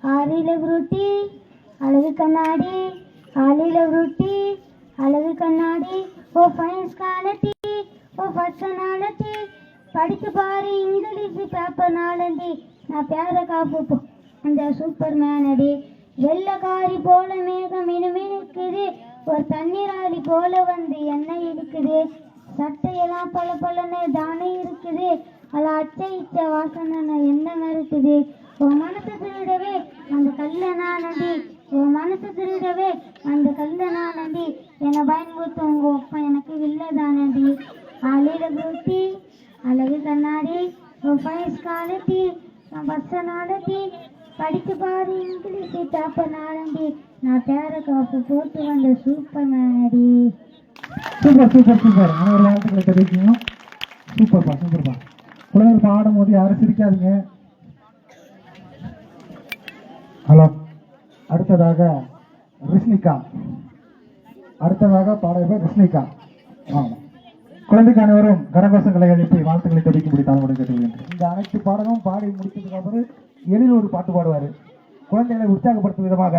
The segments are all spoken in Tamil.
ஆறில உருட்டி அழகு கண்ணாடி, ஆளில உருட்டி அழகு கண்ணாடி. ஓ ஃபைன்ஸ் காலத்தி, ஓ பர்சனாலிட்டி, படித்து பாரு இங்கிலீஷ் பேப்பர் நாளண்டி. நான் பேர காப்பு அந்த சூப்பர் மேனடி. வெள்ளக்காரி போல மேகம் இனிமேக்குது, ஒரு தண்ணீராளி போல வந்து எண்ணெய் இருக்குது. சட்டையெல்லாம் பல பலன்னு தானே இருக்குது, அது அச்சை இச்ச வாசனை என்ன மறுக்குது. உன் மனசு திருடவே அந்த கல்ல நானடி, உன் மனசு திருடவே அந்த கல்ல நானடி. என்னை பயன்படுத்த உங்க அப்பா எனக்கு வில்லதானடி. ஆளில பூட்டி அழகு கண்ணாடி, உன் ஃபைஸ் காலத்தி, பர்சனாலிட்டி, படித்து பாரு இங்கிலீஷ் பேப்பர் நாளண்டி. நான் பேர காப்பு போட்டு வந்த சூப்பர் மேனடி. Super super super. ஒரு வாழ்த்துக்களை தெரிவிக்கணும். சூப்பர்ப்பா சூப்பர்ப்பா. குழந்தைகள் பாடும் போது யாரும் சிரிக்காதீங்க. ஹலோ. அடுத்ததாக ரிஷ்னிகா. அடுத்ததாக பாடகர் ரிஷ்னிகா. ஆமாம். குழந்தைக்கு அனைவரும் கரகோஷங்களை எழுப்பி வாழ்த்துக்களை தெரிவிக்கும்படி தாழ்வுடன் கேட்டுக்கொள்கிறேன். இந்த அனைத்து பாடலும் பாடி முடித்ததுக்கு அப்புறம் எழில் ஒரு பாட்டு பாடுவார். குழந்தைகளை உற்சாகப்படுத்தும் விதமாக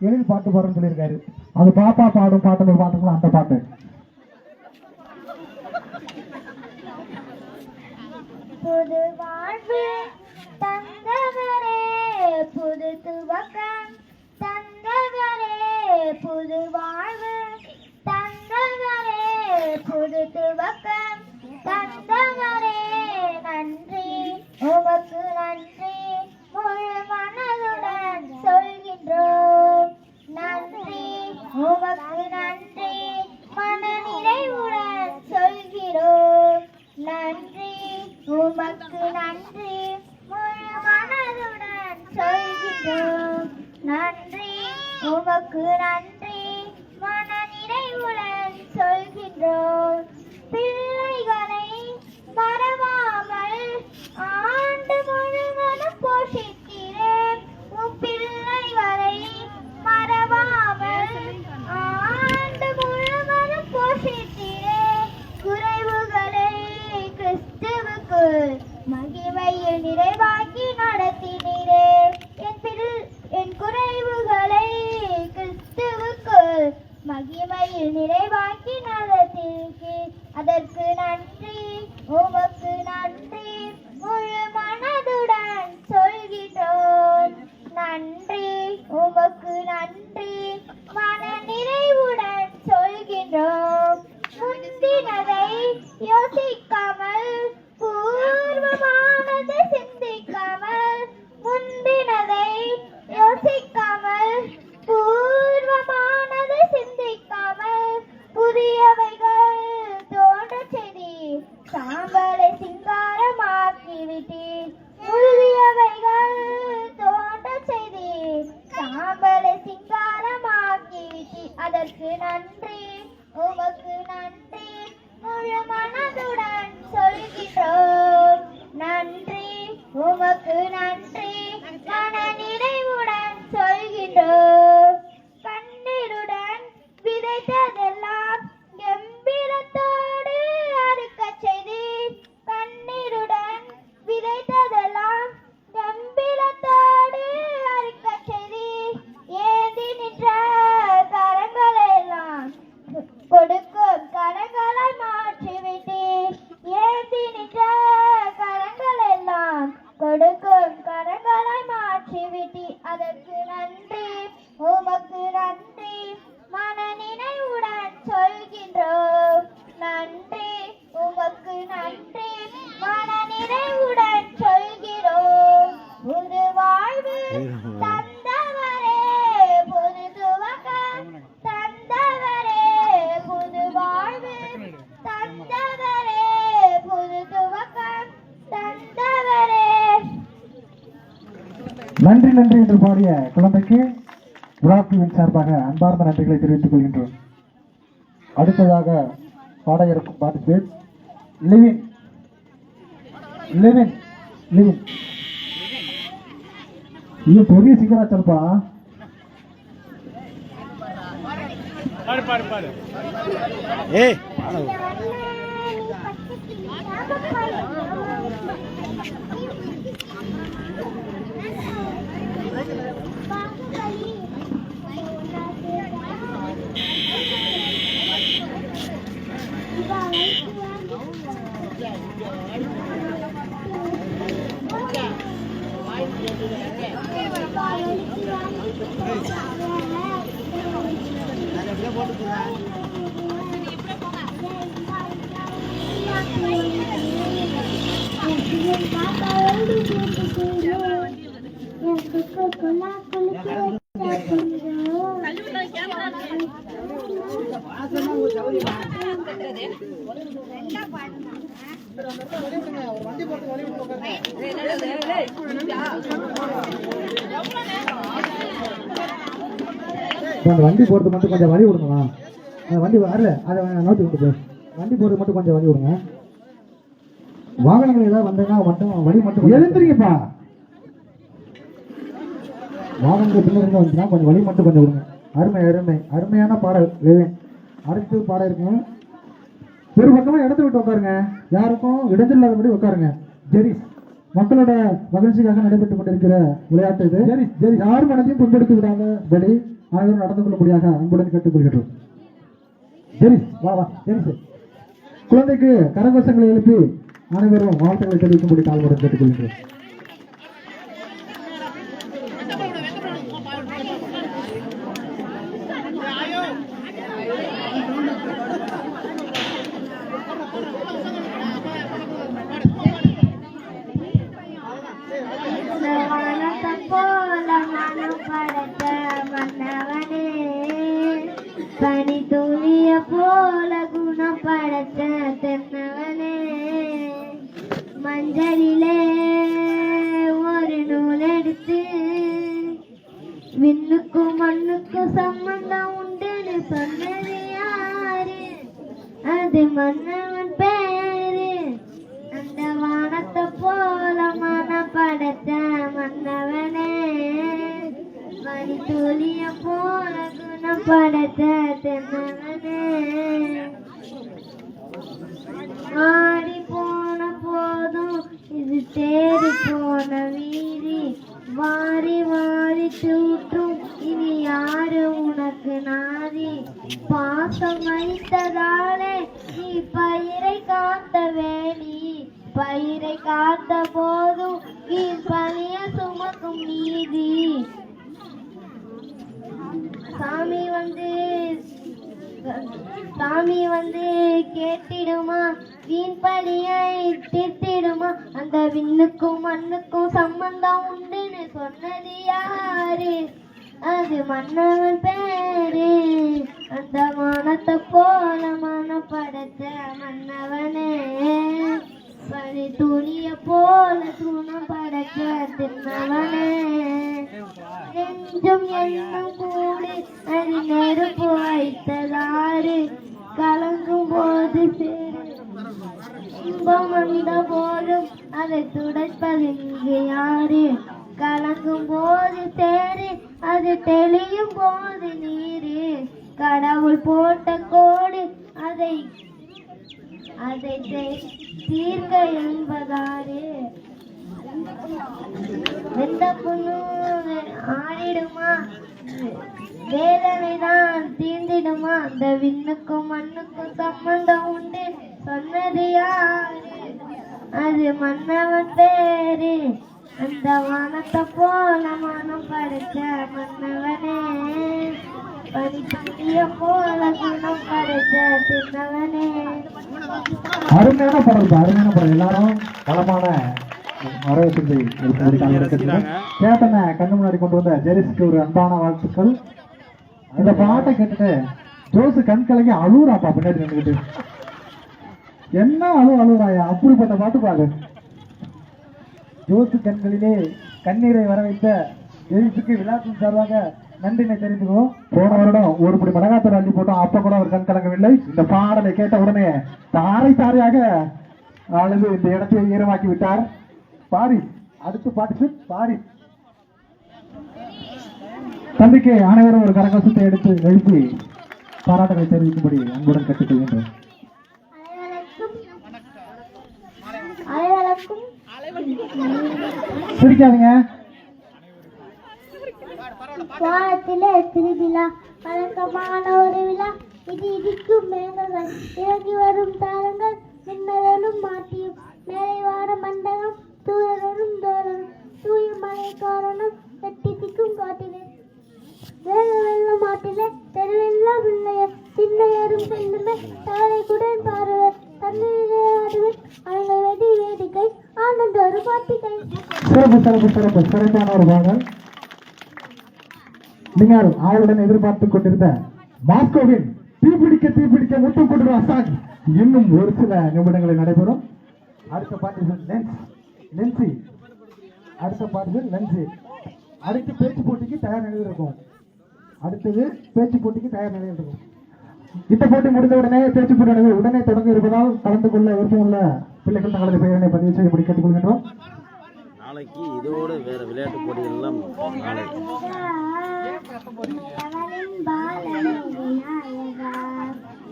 எழில் பாட்டு பாடுறன்னு சொல்லியிருக்காரு. அது பாப்பா பாடும் பாட்டு ஒரு பாட்டுங்களா அந்த பாட்டு. புது வாழ்வு தந்தவரே, புது துவக்கம் தந்தவரே, புது வாழ்வு தந்தவரே, புது துவக்கம் தந்தவரே. நன்றி உமக்கு நன்றி முழு மனதுடன் சொல்கின்றோம். நன்றி உமக்கு நன்றி மன நிறைவுடன் சொல்கிறோம். நன்றி உமக்கு நன்றி முழு மனதுடன் சொல்கிறோம். நன்றி உமக்கு நன்றி மன நிறைவுடன் சொல்கின்றோம். பிள்ளைகளை மறவாமல் ஆண்டு முழுவதும் போஷிக்கிறேன். உன் பிள்ளைகளை மறவாமல் ஆண்டு முழுவதும் போஷிக்கிறேன். குறைவுகளை கிறிஸ்துவுக்குள் மகிமையில் நிறைவாக்கி நடத்தினீரே. என் குறைவுகளை கிறிஸ்துவுக்குள் மகிமையில் நிறைவாக்கி நடத்தினீரே. அதற்கு நன்றி உமக்கு நன்றி முழு மனதுடன் சொல்கிறோம். நன்றி உமக்கு நன்றி மன நிறைவுடன் சொல்கின்றோம். முந்தினதை யோசிக்காமல் பூர்வமானதை சிந்திக்காமல், முந்தினதை யோசிக்காமல் பூர்வமானதை சிந்திக்காமல், புதியவைகள் தோன்ற செய்தி சாம்பலை சிங்காரமாக்கிவிட்டீர். புதியவைகள் தோன்ற செய்தி சாம்பலை சிங்காரமாக்கிவிட்டீர். அதற்கு நன்றி உமக்கு நன்றி முழு மனதுடன் சொல்கிறோம். நன்றி உமக்கு நன்றி மன நிறைவுடன் சொல்கின்றோம். கண்ணீருடன் விதைத்ததெல்லாம் கம்பீரத்தோடு அறுக்கச் செய்தீர். கண்ணீருடன் விதைத்ததெல்லாம் கம்பீரத்தோடு அறுக்கச் செய்தீர். ஏந்தி நின்ற கரங்களெல்லாம் கொடுக்கும் கரங்களை மாற்றிவிட்டீர். ஏந்தி நின்ற கரங்களெல்லாம் கொடுக்கும் கரங்களை மாற்றிவிட்டீர். அதற்கு நன்றி உமக்கு நன்றி மன நினைவுடன் சொல்கின்றோம். நன்றி உமக்கு நன்றி மன நிறைவுடன் சொல்கிறோம். புது வாழ்வு தந்தவரே, புது துவக்கம் தந்தவரே, புது வாழ்வு தந்தவரே, புது துவக்கம் தந்தவரே. நன்றி நன்றி என்று பாடிய குழந்தைக்கு விழாக்குழுவின் சார்பாக அன்பார்ந்த நன்றிகளை தெரிவித்துக் கொள்கின்றோம். அடுத்ததாக பாட இருக்கும் பார்ட்டிசிபேட் லிவின். லிவின் லிவின் இது பெரிய சிங்கராச்சல்பா. ஏய் அந்த வண்டி போறது மட்டும் கொஞ்சம் வழி விடுங்களா. அந்த வண்டி வரல அதை நோட்டி விட்டு வண்டி போறது மட்டும் கொஞ்சம் வழி விடுங்க. வாகனங்கள் ஏதாவது வந்தீங்கன்னா மட்டும் வழி மட்டும் எழுந்துருங்கப்பா. வாகனங்கள் பின்னாடி வந்துச்சுன்னா கொஞ்சம் வழி மட்டும் கொஞ்சம் விடுங்க. அருமை அருமை அருமையான பாடல். அடுத்து பாடம் இருக்குங்க. ஒரு பக்கமா இடத்த விட்டு உட்காருங்க. யாருக்கும் இடைஞ்சில்லாதபடி உட்காருங்க. ஜெரிஸ் மக்களோட மகிழ்ச்சிக்காக நடைபெற்றுக் கொண்டிருக்கிற விளையாட்டு இது. ஜெரிஸ் ஜெரிஸ் யார் மனதையும் புண்படுத்தி விடாதபடி அனைவரும் நடந்து கொள்ளக்கூடியாக அன்புடன் கேட்டுக்கொள்கிறோம். ஜெரிஸ் வா வா ஜெரிஸ். குழந்தைக்கு கரகோஷங்களை எழுப்பி அனைவரும் வாழ்த்துக்களை தெரிவிக்கும்படி தாழ்வுடன் கேட்டுக்கொள்கிறோம். பனி துளிய போல குணம் படைத்த தென்னவனே, மஞ்சளிலே ஒரு நூல் எடுத்து விண்ணுக்கும் மண்ணுக்கும் சம்பந்தம் உண்டுன்னு சொன்னது யாரு? அது மன்னவன் பேரு. அந்த வானத்தை போல மனம் படைத்த மன்னவனே, பனி துளிய போல குணம் படைத்த தென்னவனே, ஆடி போன போதும் இது தேடி போன வீதி, வாரி வாரி தூற்றும் இனி யாரு உனக்கு நாதி? பாசம் வைத்ததாலே நீ பயிரை காத்த வேலி, பயிரை காத்த போதும் நீ பழிய சுமக்கும் நீதி. சாமி வந்து கேட்டிடுமா, வீண் பழியை தீர்த்திடுமா? அந்த விண்ணுக்கும் மண்ணுக்கும் சம்பந்தம் உண்டுன்னு சொன்னது யாரு? அது மன்னவன் பேரு. அந்த வானத்தை போல மனம் படைத்த மன்னவனே, பனி துணிய போல துணம் படைத்த தின்னவனே, நெஞ்சும் எண்ணம் கூடி அது நெருப்பு வைத்ததாறு, கலங்கும் போது இன்பம் வந்த போதும் அதை துடைப்பது இங்கு யாரு? கலங்கும் போது சேரு, அது தெளியும் போது நீரு, கடவுள் போட்ட கோடு அதை தீர்க்க என்பதாரு. எந்த பொண்ணு ஆடிடுமா, வேதனை தான் தீர்ந்திடுமா? அந்த விண்ணுக்கும் மண்ணுக்கும் சம்பந்தம் உண்டு சொன்னது யாரு? அது மன்னவன் பேரு. அந்த வானத்தை போல மனம் படைத்த மன்னவனே, பனித்துளிய போல குணம் படைத்த தின்னவனே. அருமையான பாடல், அருமையான பாடல். எல்லாரும் பலமான வரவேற்பை கேட்டன கண்ணு முன்னாடி கொண்டு வந்த ஜெரிஸ்க்கு ஒரு அன்பான வாழ்த்துக்கள். இந்த பாட்டை கேட்டுட்டு ஜோசு கண் கலங்கி அழுவுறாப்பா பின்னாடி நின்றுக்கிட்டு. என்ன அழுவுறாயா? அப்படிப்பட்ட பாட்டு பாடு. ஜோசு கண்களிலே கண்ணீரை வர வைத்த ஜெரிஸுக்கு விழாத்தின் சார்பாக நன்றினை தெரிந்துக்குவோம். போன வருடம் ஒரு படி மிளகாத்தூர் அள்ளி போட்டோம், அப்ப கூட அவர் கண் கலங்கவில்லை. இந்த பாடலை கேட்ட உடனே தாரை தாரையாக அழுது இந்த இடத்தை ஈரமாக்கி விட்டார். பாரி அடுத்து பாட்டு பாரி. தம்பிக்கு அனைவரும் ஒரு கரகோஷத்தை எடுத்து எழுப்பி பாராட்டுகளை தெரிவிக்கும்படி அன்புடன் கற்றுக்கொள்கின்றோம். சிரிக்காதீங்க. வாரத்திலே திருவிழா, வழக்கமான ஒரு விழா. இது இடிக்கும் மேகங்கள், இறங்கி வரும் தாரங்கள், மின்னலும் மாட்டியும், மேலே வார மண்டலம், தூரலும் தோழனும், தூய மழை காரணம் எட்டி திக்கும் காட்டிலே வேக வெள்ளம் மாட்டிலே தெருவெல்லாம் இல்லையே சின்னையரும் செல்லுமே தலை குடன் பார்வை தண்ணீரே ஆடுவேன் அழக வெடி வேடிக்கை ஆனந்த ஒரு பாட்டிக்கை. சிறப்பான ஒரு பாடல். நீங்கள் அவளுடன் எதிர்பார்த்துக் கொண்டிருந்த மாஸ்கோவின் தீப்பிடிக்க முட்டும் கொண்டு அசாக் இன்னும் ஒரு சில நிமிடங்களில் நடைபெறும். அடுத்த பாட்டு லென்சி. அடுத்த பாட்டு லென்சி. அடுத்து பேச்சு போட்டிக்கு தயார் நிலையில் இருக்கும். இந்த போட்டி முடிந்தவுடனே பேச்சு போட்டி உடனே தொடங்க இருப்பதால் கலந்து கொள்ள விருப்பமுள்ள பிள்ளைகள் தங்களது பெயரினை பதிவு செய்யும்படி கேட்டுக்கொள்கின்றோம். நாளைக்கு இதோட வேற விளையாட்டு போட்டிகள் எல்லாம் நாளை.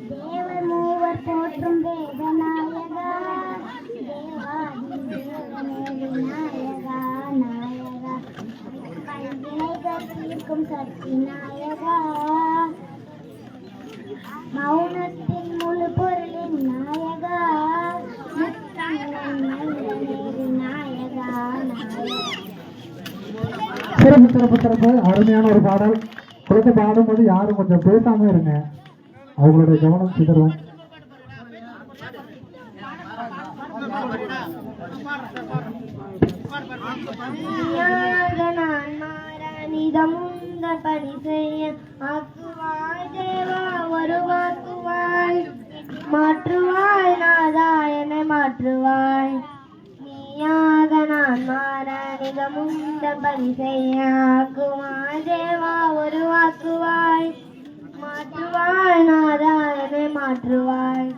தேவர் மூவர் போற்றும் வேதநாயகா விநாயகா நாயகா வினைகள் தீர்க்கும் சக்தி நாயகா மௌனத்தின் முழு பொருளின் நாயகா நாயகா சிறப்பு அருமையான ஒரு பாடல். குழந்தை பாடும்போது யாரும் கொஞ்சம் பேசாம இருங்க, அவங்களுடைய கவனம் சிதறும். நிதமுந்த பணி செய்ய ஆக்குவாய் தேவா வருவாக்குவாய் மாற்றுவாய் நாதாயனை மாற்றுவாய் நீயாக நான் மாற நிதமுந்த பணி செய்ய ஆக்குவாய் தேவா வருவாக்குவாய் மாற்றுவாய் நாதாயனை மாற்றுவாய்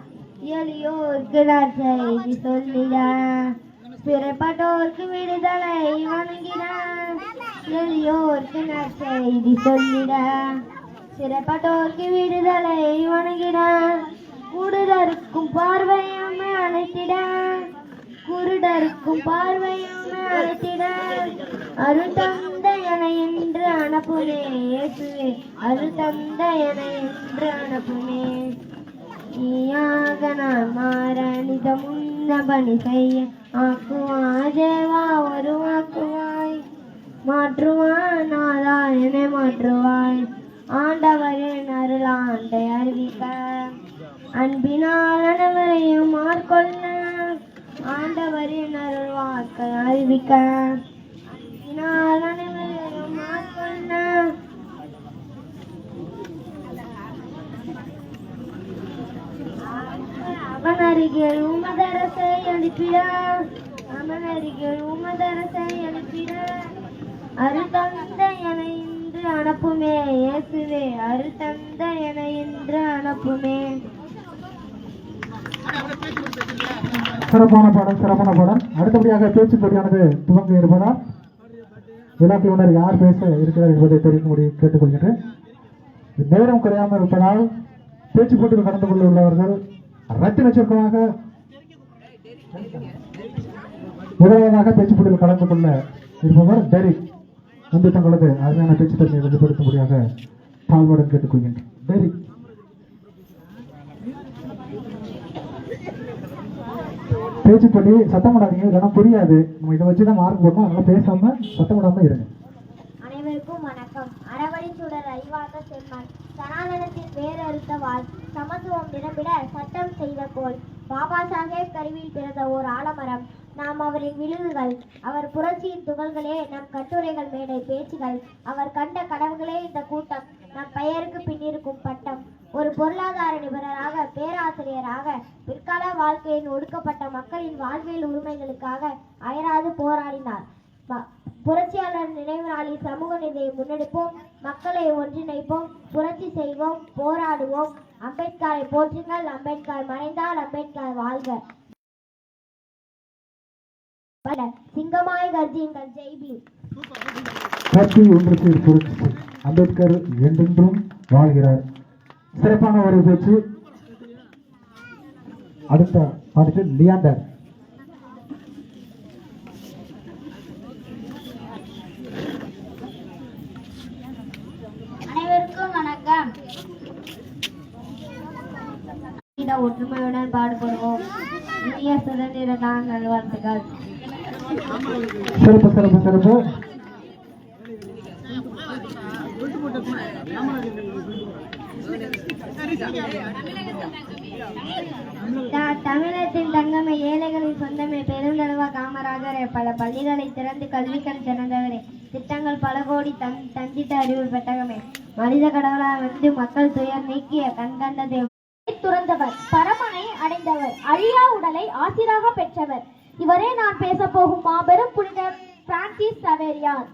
எளியோர்க்கு நற்செய்தி சொல்லிட சிறைப்பட்டோர்க்கு விடுதலை வணங்கிட எளியோர்க்கு நற்செய்தி சொல்லிட சிறைப்பட்டோர்க்கு விடுதலை வணங்கிட குருடருக்கும் பார்வையுமே அழைத்திட அருள் தந்தையனை என்று அனுப்புனே இயேசுவே அருள் தந்தையனை என்று அனுப்புனே நீயாக நான் மாற நிதமுன்ன பணி செய்ய ஆக்குவாய் தேவா வருவாக்குவாய் மாற்றுவாய் நாதாயனை மாற்றுவாய் ஆண்டவரின் அருளாண்டை அறிவிக்க அன்பினால் அனைவரையும் மாற்கொள்ள ஆண்டவரின் அருள் வாக்கை அறிவிக்க அன்பினால் அனைவரையும் மாற்கொள்ள அவன் அருகில் உமதரசை அனுப்பிட அருள் தந்தையனை என்று அனுப்புமே இயேசுவே அருள் தந்தையனை என்று அனுப்புமே. சிறப்பான பாடல். அடுத்தபடியாக பேச்சு போட்டியானது துவங்க இருப்பதால் விழாக்குழுவினர் யார் பேச இருக்கிறார் என்பதை தெரிவிக்கும்படி கேட்டுக்கொள்கின்றேன். நேரம் குறையாமல் இருப்பதால் பேச்சு போட்டியில் கலந்து கொள்ள உள்ளவர்கள் ரத்து நட்சத்திரமாக முதலாவதாக பேச்சு போட்டியில் கலந்து கொள்ள இருப்பவர் டெரிக் வந்து தங்களது அருமையான பேச்சு திறனை வெளிப்படுத்தும்படியாக தாழ்வுடன் கேட்டுக்கொள்கின்றேன். டெரிக். பேச்சு போட்டி சத்தம் போடாதீங்க, இதெல்லாம் புரியாது. நம்ம இதை வச்சுதான் மார்க் போடணும், அதனால பேசாம சத்தம் போடாம இருங்க. அனைவருக்கும் வணக்கம். அறவழி சுடர் அறிவார்ந்த செம்மன் சனாதனத்தில் வேறறுத்த வாழ் சமத்துவம் நிரம்பிட சட்டம் செய்த கோல் பாபா சாஹேப் கருவியில் பிறந்த ஓர் ஆலமரம். நாம் அவரின் விழுதுகள், அவர் புரட்சியின் துகள்களே நம் கட்டுரைகள் மேடை பேச்சுகள், அவர் கண்ட கனவுகளே இந்த கூட்டம், நம் பெயருக்கு பின்னிருக்கும் பட்டம். ஒரு பொருளாதார நிபுணராக, பேராசிரியராக, பிற்கால வாழ்க்கையின் ஒடுக்கப்பட்ட மக்களின் வாழ்வியல் உரிமைகளுக்காக அயராது போராடினார். புரட்சியாளர் நினைவு நாளில் சமூக நீதியை முன்னெடுப்போம், மக்களை ஒன்றிணைப்போம், புரட்சி செய்வோம், போராடுவோம். அம்பேத்கரை போற்றுங்கள், அம்பேத்கர் மறைந்தால் அம்பேத்கர் வாழ்க. சிங்கமாய் கர்ஜியுங்கள், ஜெய் பீம். அம்பேத்கர் என்றென்றும் வாழ்கிறார். சிறப்பான ஒரு பேச்சு. அடுத்த பாடத்தில் லியாண்டர். அனைவருக்கும் வணக்கம். ஒற்றுமையுடன் பாடுபடுவோம். இனிய சுதந்திர நாள் நல்வாழ்த்துக்கள். சிறப்பு சிறப்பு சிறப்பு. தமிழகத்தின் தங்கமே, ஏழைகளின் சொந்தமே, பெருந்தலைவா காமராஜரே, பல பள்ளிகளை திறந்து கல்விக்கண் சிறந்தவரே, திட்டங்கள் பல கோடி தந்திட்ட அறிவு பெட்டகமே, மனித கடவுளாக வந்து மக்கள் துயர் நீக்கிய கண்கண்ட துறந்தவர், பரமனை அடைந்தவர், அழியா உடலை ஆசிராக பெற்றவர், இவரே நான் பேச போகும் மாபெரும் புனித பிரான்சிஸ் சவேரியார்.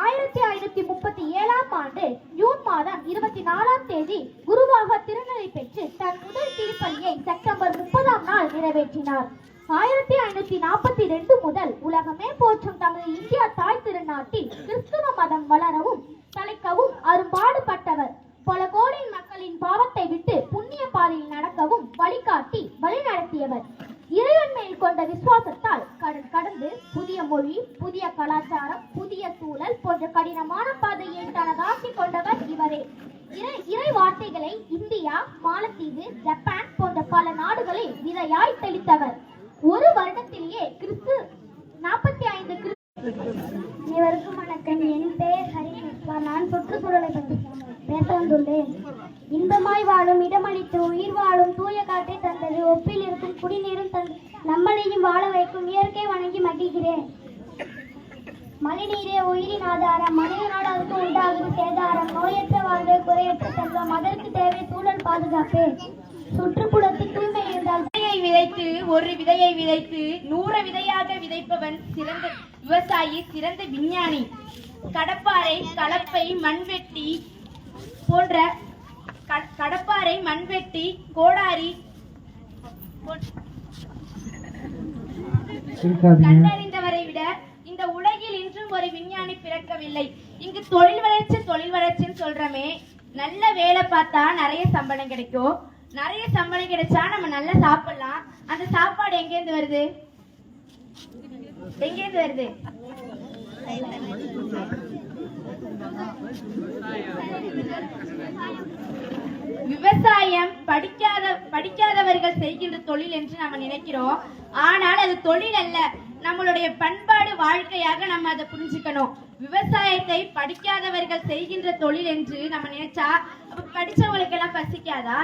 1537 ஆண்டு ஜூன் மாதம் 24ஆம் தேதி குருவாக திருநிலை பெற்று தன் முதல் திருப்பலியை செப்டம்பர் 30ஆம் நாள் நிறைவேற்றினார். 1542 முதல் உலகமே போற்றும் தமது இந்தியா தாய் திருநாட்டில் கிறிஸ்துவ மதம் வளரவும் தலைக்கவும் அரும்பாடுபட்டவர். பல கோடி மக்களின் பாவத்தை விட்டு புண்ணிய பாதையில் நடக்கவும் வழிகாட்டி வழிநடத்தியவர். இறைவன் மேல் கொண்ட விசுவாசத்தால் கடந்து புதிய மொழி, புதிய கலாச்சாரம், புதிய சூழல் போன்ற கடினமான பாதையை தனதாக்கிக் கொண்டவர் இவரே. இறை வார்த்தைகளை இந்தியா, மாலத்தீவு, ஜப்பான் போன்ற பல நாடுகளில் விதையாய் தெளித்தவர். ஒரு வருடத்திலேயே 45 இவருக்கும் வணக்கம். என் பெயர் ஹரிகிருஷ்ணா. நான் சுற்றுச்சூழலை பற்றி பேச வந்துள்ளேன். இன்பமாய் வாழும், இடமளித்து உயிர் வாழும், தூய காற்றை தந்தது, ஒப்பில் இருக்கும் குடிநீரும் தந்து நம்மளையும் வாழ வைக்கும் இயற்கை வணங்கி மகிழ்கிறேன். மழைநீரே உயிரின் ஆதாரம், மனிதனால் அதற்கு உண்டாகுது சேதாரம், நோயற்ற வாழ்வு, குறையற்ற செல்வம், அதற்கு தேவை சூழல் பாதுகாப்பு. சுற்றுப்புறத்தில் தூய்மை இருந்தால் விதைத்து ஒரு விதையை விதைத்து 100 விதையாக விதைப்பவன் சிறந்த விவசாயி, சிறந்த விஞ்ஞானி. கடப்பாறை, கலப்பை, மண்வெட்டி போன்ற கடப்பாறை, மண்வெட்டி, கோடாரி கண்டறிந்தவரை விட இந்த உலகில் இன்றும் ஒரு விஞ்ஞானி பிறக்கவில்லை. இங்கு தொழில் வளர்ச்சின்னு சொல்றமே, நல்ல வேலை பார்த்தா நிறைய சம்பளம் கிடைக்கும். நிறைய சம்பளம் கிடைச்சா நம்ம நல்லா சாப்பிடலாம். அந்த சாப்பாடு எங்கேருந்து வருது? விவசாயம் படிக்காதவர்கள் செய்கின்ற தொழில் என்று நம்ம நினைக்கிறோம். ஆனால் அது தொழில் அல்ல, நம்மளுடைய பண்பாடு, வாழ்க்கையாக நம்ம அதை புரிஞ்சுக்கணும். விவசாயத்தை படிக்காதவர்கள் செய்கின்ற தொழில் என்று நம்ம நினைச்சா அப்ப படிச்சவங்களுக்கு எல்லாம் பசிக்காதா?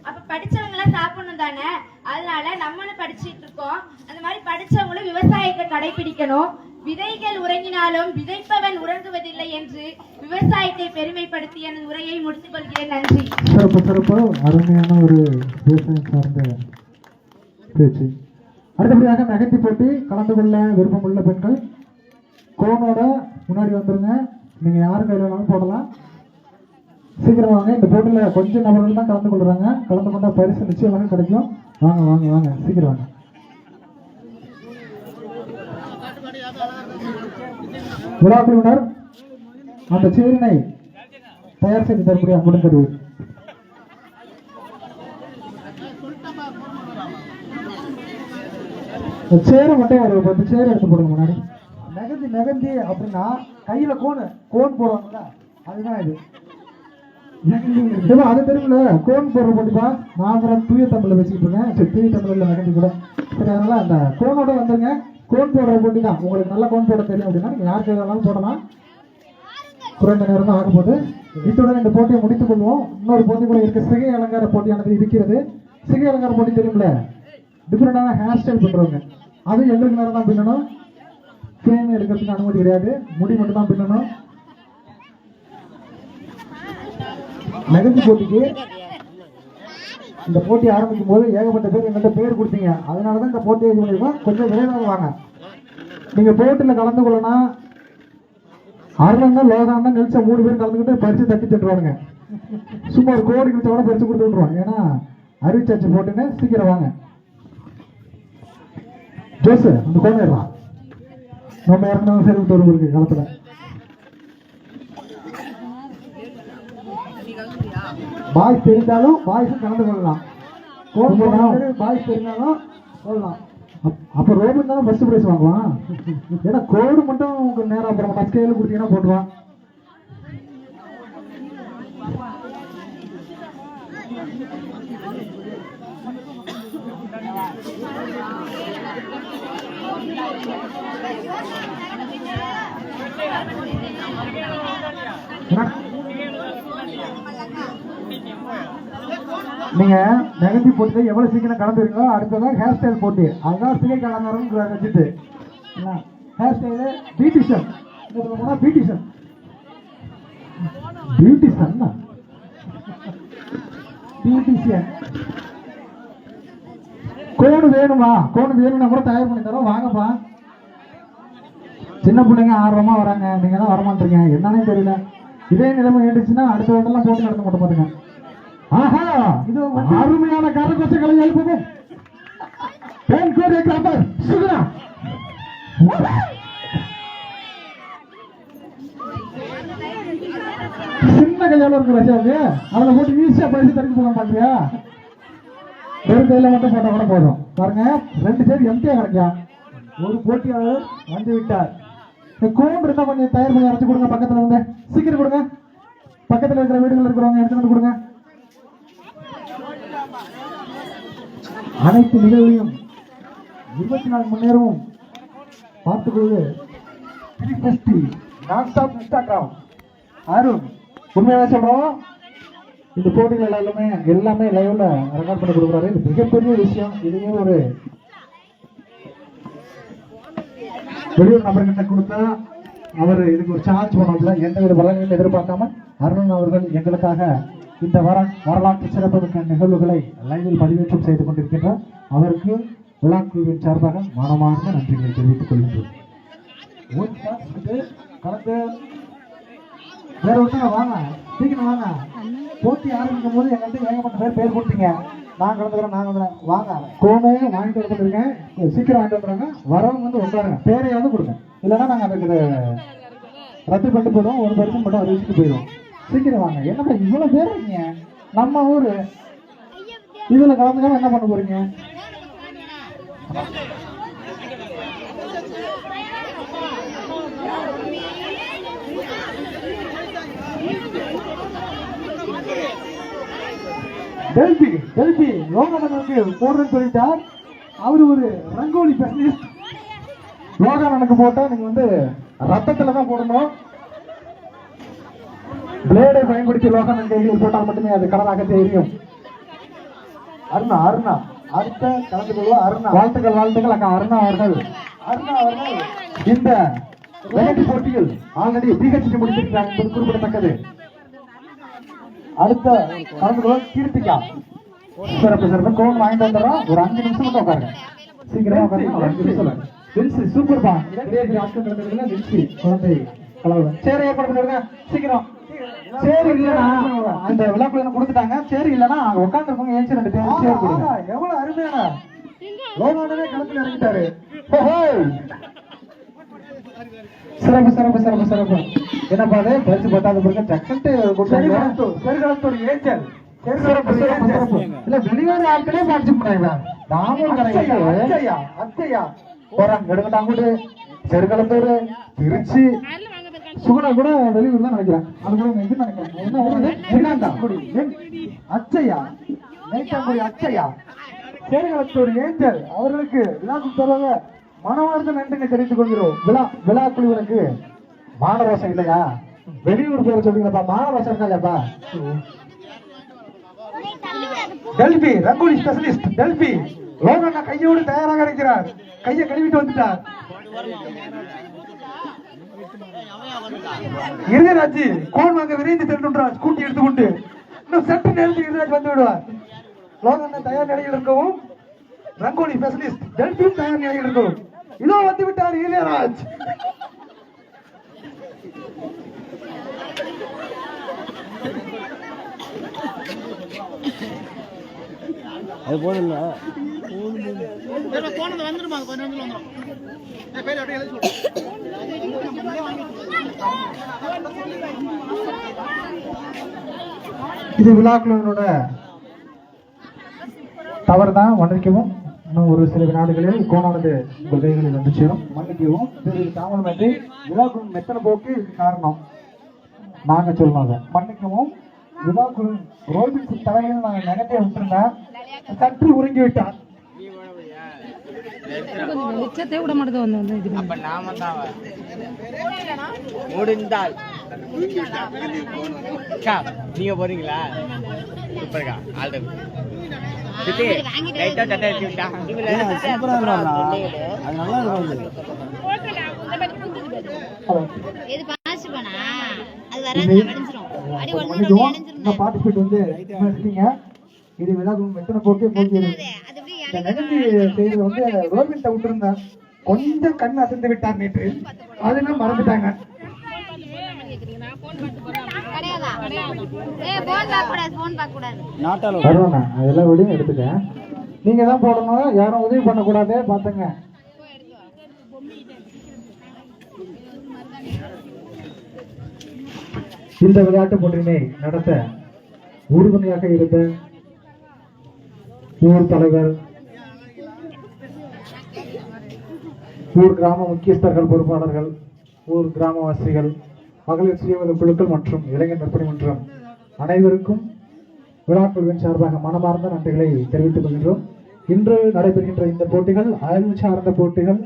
அப்ப படிச்சவங்க எல்லாம் சாப்பிடணும் தானே. அதனால நம்மளும் படிச்சுட்டு இருக்கோம். அந்த மாதிரி படிச்சவங்களும் விவசாயத்தை கடைபிடிக்கணும். விதைகள் உறங்கினாலும் விதைப்பவன் உறங்குவதில்லை என்று விவசாயத்தை பெருமைப்படுத்தி எனது உரையை முடித்துக் கொள்கிறேன். நன்றி. சிறப்பு சிறப்பு. அருமையான ஒரு விவசாயம் சார்ந்த பேச்சு. அடுத்தபடியாக நகைத்தி போட்டி கலந்து கொள்ள விருப்பமுள்ள பெண்கள் கோனோட முன்னாடி வந்துருங்க. நீங்க யாரு கையில வேணாலும் போடலாம். சீக்கிரம் வாங்க. இந்த போட்டியில் கொஞ்சம் நபர்கள் தான் கலந்து கொள்றாங்க. கலந்து கொண்டா பரிசு நிச்சயமாக கிடைக்கும். வாங்க வாங்க வாங்க, சீக்கிரம் வாங்க. விழா குழுவினர் அந்த சேரினை தயார் செய்து தரக்கூடிய முடிந்தது. சேரு மட்டும் ஒரு 10 சேரு எடுத்து போடுங்க முன்னாடி. நெகந்தி அப்படின்னா கையில கோன் போடுவாங்கல்ல, அதுதான் இது. அது தெரியுமில்ல, கோன் போடுற போட்டிப்பா. நான் தூய தமிழ்ல வச்சுக்கிட்டு இருக்கேன். சரி, தூய தமிழ்ல நகர்ந்து கூட சரி. அதனால அந்த கோனோட வந்துருங்க. கோன் போடுற போட்டி தான். உங்களுக்கு நல்ல கோன் போட தெரியும் அப்படின்னா நீங்க யாருக்கு வேணாலும் போடலாம். குறைந்த நேரம் தான் ஆக போகுது. இத்துடன் இந்த போட்டியை முடித்துக் கொள்வோம். இன்னொரு போட்டி கூட இருக்கு. சிகை அலங்கார போட்டியானது இருக்கிறது. சிகை அலங்கார போட்டி தெரியுமில்ல, டிஃப்ரெண்டான ஹேர் ஸ்டைல் பண்றவங்க. அது எங்களுக்கு நேரம் தான் பின்னணும். கேம் எடுக்கிறதுக்கு அனுமதி கிடையாது. முடி மட்டும் தான் பின்னணும். நகர்ச்சி போட்டிக்கு இந்த போட்டி ஆரம்பிக்கும் போது ஏகப்பட்ட பேர் எங்கள்கிட்ட பேர் கொடுத்தீங்க. அதனாலதான் இந்த போட்டியை இது பண்ணிருக்கோம். கொஞ்சம் விரைவாக வாங்க. நீங்க போட்டியில் கலந்து கொள்ளனா அருளங்க லோகாங்க நெல்ச 3 பேர் கலந்துக்கிட்டு பரிசு தட்டி தட்டுவானுங்க. சும்மா ஒரு கோடி கொடுத்தோட பரிசு கொடுத்து விட்டுருவோம். ஏன்னா அறிவிச்சாச்சு போட்டுன்னு. சீக்கிரம் வாங்க. ஜோசு அந்த கோணம் நம்ம இறங்கினாலும் சரி விட்டு வருவருக்கு களத்துல. பாய்ஸ் தெரிந்தாலும் பாய்ஸும் கலந்து கொள்ளலாம். பாய்ஸ் தெரிந்தாலும் கொள்ளலாம். அப்ப ரோமன் தான் ஃபர்ஸ்ட் பிரைஸ் வாங்குவான். ஏன்னா கோடு மட்டும் உங்களுக்கு நேரம் அப்புறம் ஃபர்ஸ்ட் கையில கொடுத்தீங்கன்னா போட்டுவான். நீங்க நெகட்டிவ் போட்டு எவ்வளவு சீக்கிரம் கலந்துருக்கோ அடுத்ததான் ஹேர் ஸ்டைல் போட்டு அதுதான் சிகை கலந்தாரம் வச்சுட்டு hair style beautician beautician beautician beautician கோடு வேணுமா? கோடு வேணும்னா கூட தயார் பண்ணி தரோம், வாங்கப்பா. சின்ன பிள்ளைங்க ஆர்வமா வராங்க, நீங்க தான் வரமாட்டீங்க, என்னன்னே தெரியல. இதே நிலைமை ஏற்றுச்சுன்னா அடுத்த வருடம்லாம் போட்டு நடத்த மாட்டோம் பாருங்க. ஆஹா, இது அருமையான கரகோஷங்களை எழுப்புவோம். சின்ன கையால இருக்கு ரஜாது, அதுல போட்டு ஈஸியா பரிசு தடுக்க போக பாக்குறியா? வெறும் கையில மட்டும் போட்டா கூட போதும். பாருங்க, 2 பேர் எம்டியா கிடைக்கும். ஒரு போட்டியாளர் வந்து விட்டார். கூண்டு இருந்தா கொஞ்சம் தயார் பண்ணி அரைச்சு கொடுங்க. பக்கத்துல வந்து சீக்கிரம் கொடுங்க. பக்கத்துல இருக்கிற வீடுகள் இருக்கிறவங்க எடுத்து வந்து கொடுங்க. அனைத்து நிகழ்வையும் 24 மணி நேரமும் பார்த்துக்கொள்வது 350 நான்-ஸ்டாப் இன்ஸ்டாகிராம். அருண், உண்மையாக சொல்றோம், இந்த போட்டிகள் எல்லாமே லைவ்ல ரெக்கார்ட் பண்ணி கொடுக்குறாரு. இது மிகப்பெரிய விஷயம். இதுவே ஒரு வெளியூர் நபர்கிட்ட கொடுத்தா அவர் இதுக்கு ஒரு சார்ஜ் பண்ணல. எந்தவித பலனையும் எதிர்பார்க்காம அருண் அவர்கள் எங்களுக்காக இந்த வரலாற்று சிறப்புமிக்க நிகழ்வுகளை லைவில் பதிவேற்றம் செய்து கொண்டிருக்கின்றார். அவருக்கு விழாக்குழுவின் சார்பாக மனமார்ந்த நன்றிகளை தெரிவித்துக் கொள்கின்றோம். வேற ஒருத்தங்க வாங்க, சீக்கிரம் வாங்க. போட்டி ஆரம்பிக்கும் போது என்கிட்ட ஏகப்பட்ட பேர் கொடுத்தீங்க. நான் கலந்துக்கிறேன் வாங்க. கோனே வாங்கிட்டு வந்துருக்கேன், சீக்கிரம் வாங்கிட்டு வந்துடுறாங்க. வரவங்க வந்து உட்காருங்க, பேரையாவது கொடுங்க. இல்லைன்னா நாங்கள் அதுக்கு ரத்து பண்ணிட்டு போயிடுவோம். ஒரு பரிசு மட்டும் அறிவிச்சுட்டு போயிடுவோம். சீக்கிரம் வாங்க. என்னப்பா இவ்வளவு பேர் இருக்கீங்க, நம்ம ஊரு இதுல கலந்துக்காம என்ன பண்ண போறீங்க? டெல்பி லோகானனுக்கு போடுறேன்னு சொல்லிட்டார். அவரு ஒரு ரங்கோலி ஸ்பெஷலிஸ்ட். லோகானனுக்கு போட்டா நீங்க வந்து ரத்தத்துல தான் போடணும். பிளேடை பயன்படுத்தி லோகானன் கையில் போட்டால் மட்டுமே அது கலராக தெரியும். அருணா அடுத்த கலந்து கொள்வா. அருணா, வாழ்த்துக்கள் அக்கா அருணா அவர்கள். இந்த விளையாட்டு போட்டிகள் ஆல்ரெடி பிஹெச்டி முடித்திருக்கிறார் என்பது குறிப்பிடத்தக்கது. அடுத்த கலந்து கொள்ள கீர்த்திகா. சிறப்பு கோன் வாங்கிட்டு வந்துடுறோம். ஒரு 5 நிமிஷம் மட்டும் உட்காருங்க. சீக்கிரமா உட்காருங்க. சூப்பர் பா. குழந்தை கலவு சேரி ஏற்பாடு பண்ணிருங்க சீக்கிரம். சேரி இல்லைன்னா அந்த விழாக்குள்ள கொடுத்துட்டாங்க. சேரி இல்லைன்னா அங்க உட்காந்துருக்கவங்க ஏச்சு 2 பேர் சேர் கொடுங்க. எவ்வளவு அருமையான லோகானவே களத்தில் இறங்கிட்டாரு. சிறப்பு. என்னப்பா அது பரிசு பத்தாத பிறகு டக்குன்ட்டு பெருகளத்தோட ஏச்சல். இல்ல வெளியூர் ஆட்களே பார்ட்டிசிபேட் பண்ணாங்க. தாமூர் அச்சையா போறாங்க எடுக்கட்டாங்க. செருகளத்தூர், திருச்சி, சுகுணா கூட வெளியூர் தான் நினைக்கிறேன். அது கூட நினைக்கிறேன். அச்சையா நைட்டாங்குடி அச்சையா சேருகளத்தூர் ஏஞ்சல் அவர்களுக்கு விழாக்கு தருவாங்க. மனவார்ந்த நன்றினை தெரிவித்துக் கொள்கிறோம். விழா குழுவினருக்கு மானரோசம் இல்லையா? வெளியூர் பேர சொல்றீங்களப்பா, மானரோசம் இருக்கா இல்லையாப்பா? டெல்பி ரங்கோலி ஸ்பெஷலிஸ்ட் டெல்பி லோகண்ணா கையோடு தயாராக இருக்கிறார். கையை கழுவிட்டு வந்துட்டார். இருதராஜ் கோன் வாங்க விரைந்து சென்றுன்றார் ஸ்கூட்டி எடுத்துக்கொண்டு. இன்னும் சற்று நேரத்தில் இருதராஜ் வந்து விடுவார். லோகண்ணா தயார் நிலையில் இருக்கவும் ரங்கோலி ஸ்பெஷலிஸ்ட் டெல்பி தயார் நிலையில் இருக்கவும். இதோ வந்து விட்டார் இளையராஜ். அது போதும் இது விழாக்குழுவினோட தவறு தான், மன்னிக்கவும். இன்னும் ஒரு சில நாடுகளில் கோணானது உங்கள் கைகளில் வந்து சேரும், மன்னிக்கவும். தாமதமாற்றி விழாக்குழு எத்தனை போக்கு இதுக்கு காரணம் நாங்க சொல்லணும். மன்னிக்கவும். விழாக்குழு ரோபின்ஸ் தலைமையில் நாங்கள் நெகட்டிவ் விட்டுருந்தேன். சற்று உறங்கி விட்டார். வெளிச்சத்தை விட மாட்டேது வந்து இது அப்ப நாம தான் முடிந்தால் நீங்க போறீங்களா? சூப்பர்க்கா. All the best. லைட்டா தட்ட வச்சுட்டா. சூப்பரா இருக்கு. அது நல்லா இருக்கு. இது பாஸ் பண்ணா அது வராது வடிஞ்சிரும். அடி ஒண்ணு இந்த பார்ட்டிசிபேட் வந்து எடுத்தீங்க. இது விளையாடும் எத்தனை போக்கே போக்கியது. இந்த நெகந்தி செய்து வந்து ரோபின்ட்ட விட்டுருந்தேன். கொஞ்சம் கண் அசந்து விட்டார் நேற்று. அதெல்லாம் மறந்துட்டாங்க. அதெல்லாம் விடையும் எடுத்துட்டேன். நீங்க தான் போடணும், யாரும் உதவி பண்ணக்கூடாது பாத்துங்க. இந்த விளையாட்டு போட்டியினை நடத்த உறுதுணையாக இருந்த ஊர் தலைவர், ஊர் கிராம முக்கியஸ்தர்கள், பொறுப்பாளர்கள், ஊர் கிராமவாசிகள், மகளிர் சுயஉதவி குழுக்கள் மற்றும் இளைஞர் நற்பணி மன்றம் அனைவருக்கும் விழாக்குழுவின் சார்பாக மனமார்ந்த நன்றிகளை தெரிவித்துக் கொள்கின்றோம். இன்று நடைபெறுகின்ற இந்த போட்டிகள் அறிவு சார்ந்த போட்டிகள்,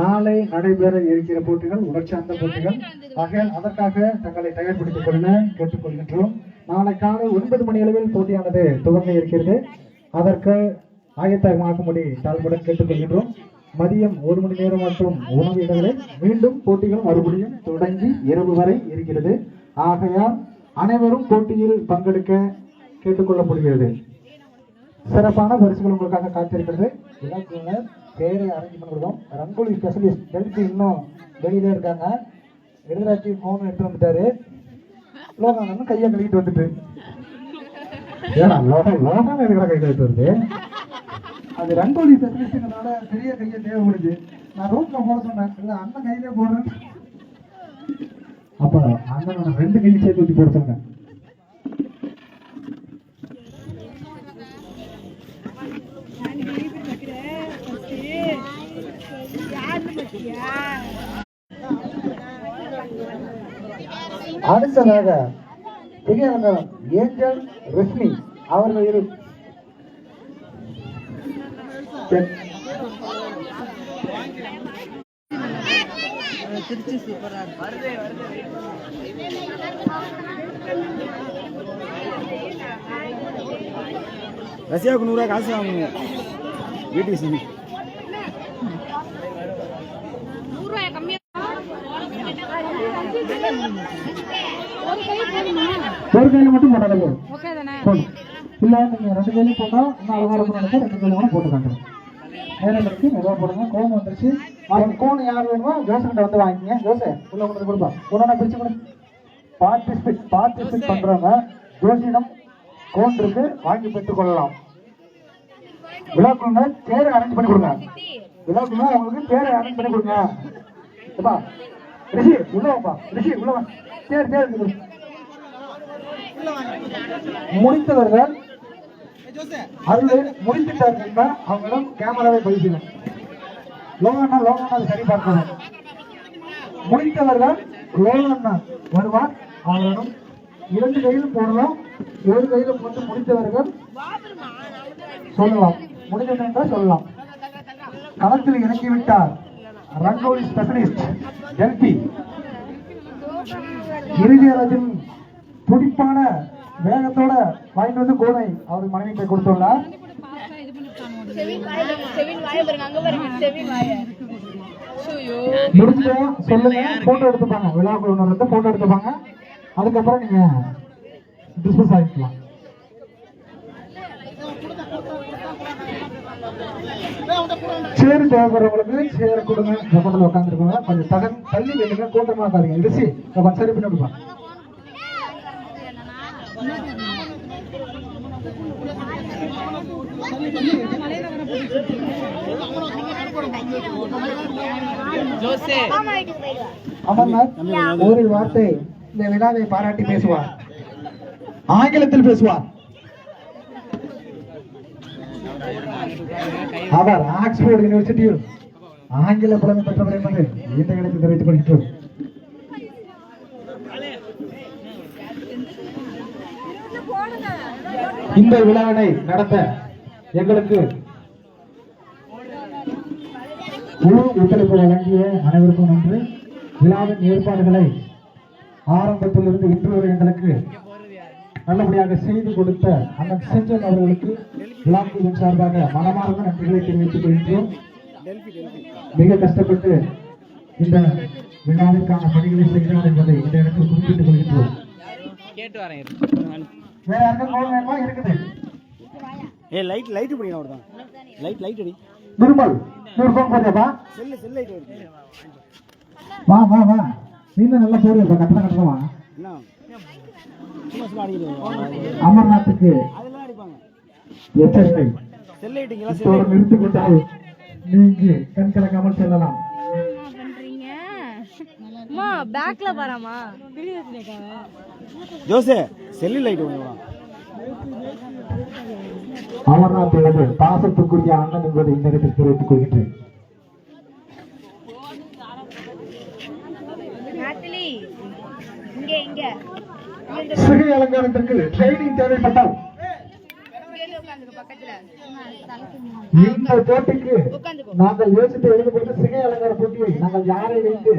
நாளை நடைபெற இருக்கிற போட்டிகள் உடல் சார்ந்த போட்டிகள். ஆகையால் அதற்காக தங்களை தயார்படுத்திக் கொள்ள கேட்டுக்கொள்கின்றோம். நாளை காலை 9 மணி அளவில் போட்டியானது துவங்க இருக்கிறது. அதற்கு ஆயத்தமாகும்படி தாழ்வுடன் கேட்டுக்கொள்கின்றோம். மதியம் 1 மணி நேரம் மற்றும் உணவு இடங்களை மீண்டும் போட்டிகள் மறுபடியும் தொடங்கி இரவு வரை இருக்கிறது. ஆகையால் அனைவரும் போட்டியில் பங்கெடுக்க கேட்டுக்கொள்ளப்படுகிறது. சிறப்பான பரிசுகள் உங்களுக்காக காத்திருக்கிறது. இலக்குனர் பேரை அரேஞ்ச் பண்ணிருக்கோம். ரங்கோலி ஸ்பெஷலிஸ்ட் டெல்பி இன்னும் வெளியில இருக்காங்க. எதிராட்சி போன் எடுத்து வந்துட்டாரு. லோகானு கையை கழுவிட்டு வந்துட்டு ஏன்னா லோகான இருக்கிற கை கழுவிட்டு வருது. அது ரங்கோலி ஸ்பெஷலிஸ்ட்னால பெரிய கையை தேவைப்படுது. நான் ரோட்ல போட சொன்னேன், இல்ல அண்ணன் கையிலே போடுறேன். அப்ப அண்ணன் 2 கையும் சேர்த்து வச்சு போட சொன்னேன். அடுத்ததாக ஏஞ்சல் ரஷ்மி அவர்கள் இரு திருச்சி சூப்பரா வருது. ரஷ்யாவுக்கு 100 ரூபா காசு வாங்குங்க வீட்டுக்கு செஞ்சு. ஒரு கையில மட்டும் போட்டாலும் போதும். இல்ல நீங்க 2 கையிலும் போட்டா இன்னும் அழகாக 2 கையில போட்டு காட்டுறேன். நேரம் இருக்கு, மெதுவா போடுங்க. கோன் வந்துருச்சு. கோன் யார் வேணுமோ ஜோசப்கிட்ட வந்து வாங்கிங்க. ஜோசப் உள்ள கொண்டு கொடுப்பா. ஒன்னா பிரிச்சு கொடு. பார்ட்டிசிபேட் பண்றவங்க ஜோசியிடம் கோன் இருக்கு, வாங்கி பெற்றுக் கொள்ளலாம். விழாக்குள்ள சேரை அரேஞ்ச் பண்ணி கொடுங்க. விழாக்குள்ள அவங்களுக்கு சேரை அரேஞ்ச் பண்ணி கொடுங்க. ரிஷி உள்ள வாப்பா. ரிஷி உள்ள வா. சேர் முடித்தவர்கள் அதில் முடித்துட்டார்கள் அவங்களிடம் கேமராவை பதிவு. லோகண்ணா அதை சரி பார்க்கணும். முடித்தவர்கள் லோகண்ணா வருவார். அவர்களிடம் 2 கையிலும் போடலாம், 1 கையிலும் போட்டு முடித்தவர்கள் சொல்லலாம். முடிந்தது என்றால் சொல்லலாம். களத்தில் இறங்கிவிட்டார் ரங்கோலி ஸ்பெஷலிஸ்ட் டெல்பி. இறுதியாளத்தின் துடிப்பான வேகத்தோட வாங்கிட்டு வந்து கோனை அவர் மனைவிக்கு கொடுத்துள்ளார். முடிஞ்ச சொல்லுங்க, போட்டோ எடுத்துப்பாங்க. விழாக்குழுவினர் வந்து போட்டோ எடுத்துப்பாங்க. அதுக்கப்புறம் நீங்க டிஸ்போஸ் ஆகிக்கலாம். சேர் தேவைப்படுறவங்களுக்கு சேர் கொடுங்க. பக்கத்தில் உட்காந்துருக்கோங்க. கொஞ்சம் தள்ளி வைங்க, கூட்டமாக இருக்காங்க. இடிச்சு கொஞ்சம் சரி பண்ணி விடுப்பாங்க. அமர்நாத் ஒரு வார்த்தை இந்த விழாவை பாராட்டி பேசுவார். ஆங்கிலத்தில் பேசுவார். அவர் ஆக்ஸ்போர்ட் யூனிவர்சிட்டியில் ஆங்கில புலமை பெற்றவர் என்பது இந்த இடத்தில் தெரிவித்துக் கொள்கிறோம். இந்த விழாவினை நடத்த எங்களுக்கு முழு ஒத்துழைப்பு வழங்கிய அனைவருக்கும் நன்றி. விழாவின் ஏற்பாடுகளை ஆரம்பத்திலிருந்து இன்று வரை எங்களுக்கு நல்லபடியாக செய்து கொடுத்த அண்ணன் செஞ்சன் அவர்களுக்கு விழாக்குழுவின் சார்பாக மனமார்ந்த நன்றிகளை தெரிவித்துக் கொள்கிறோம். மிக கஷ்டப்பட்டு இந்த விழாவிற்கான பணிகளை செய்கிறார் என்பதை இந்த இடத்தில் குறிப்பிட்டுக் கொள்கின்றோம். கேட்டு வரேன். வேற யாருக்கும் கோல் வேணுமா? இருக்குது. லைட் பிடிங்க அவர்தான். லைட் அடி. நிர்மல் நூறு கோல் போறியாப்பா? செல் லைட் வருது. வா வா வா, நீ தான் நல்லா போறியப்பா. கட்டணமா என்ன சும்மா அடிக்கிறது. அமர்நாத்துக்கு அதெல்லாம் அடிப்பாங்க. எச்சரிக்கை. செல் லைட்டுங்களா? இதோடு நிறுத்திக் கொண்டால் நீங்க கண் கலக்காமல் செல்லலாம். பேக்ல வராமா ஜோசே செல்லு லைட் வேணும். அமர்நாத் என்பது பாசத்துக்குரிய அண்ணன் என்பதை இந்த இடத்தில் தெரிவித்துக் கொள்கின்றேன். சிகை அலங்காரத்திற்கு ட்ரைனிங் தேவைப்பட்டால் இந்த போட்டிக்கு நாங்கள் யோசித்து எழுதப்பட்ட சிகை அலங்கார போட்டியை நாங்கள் யாரை வைத்து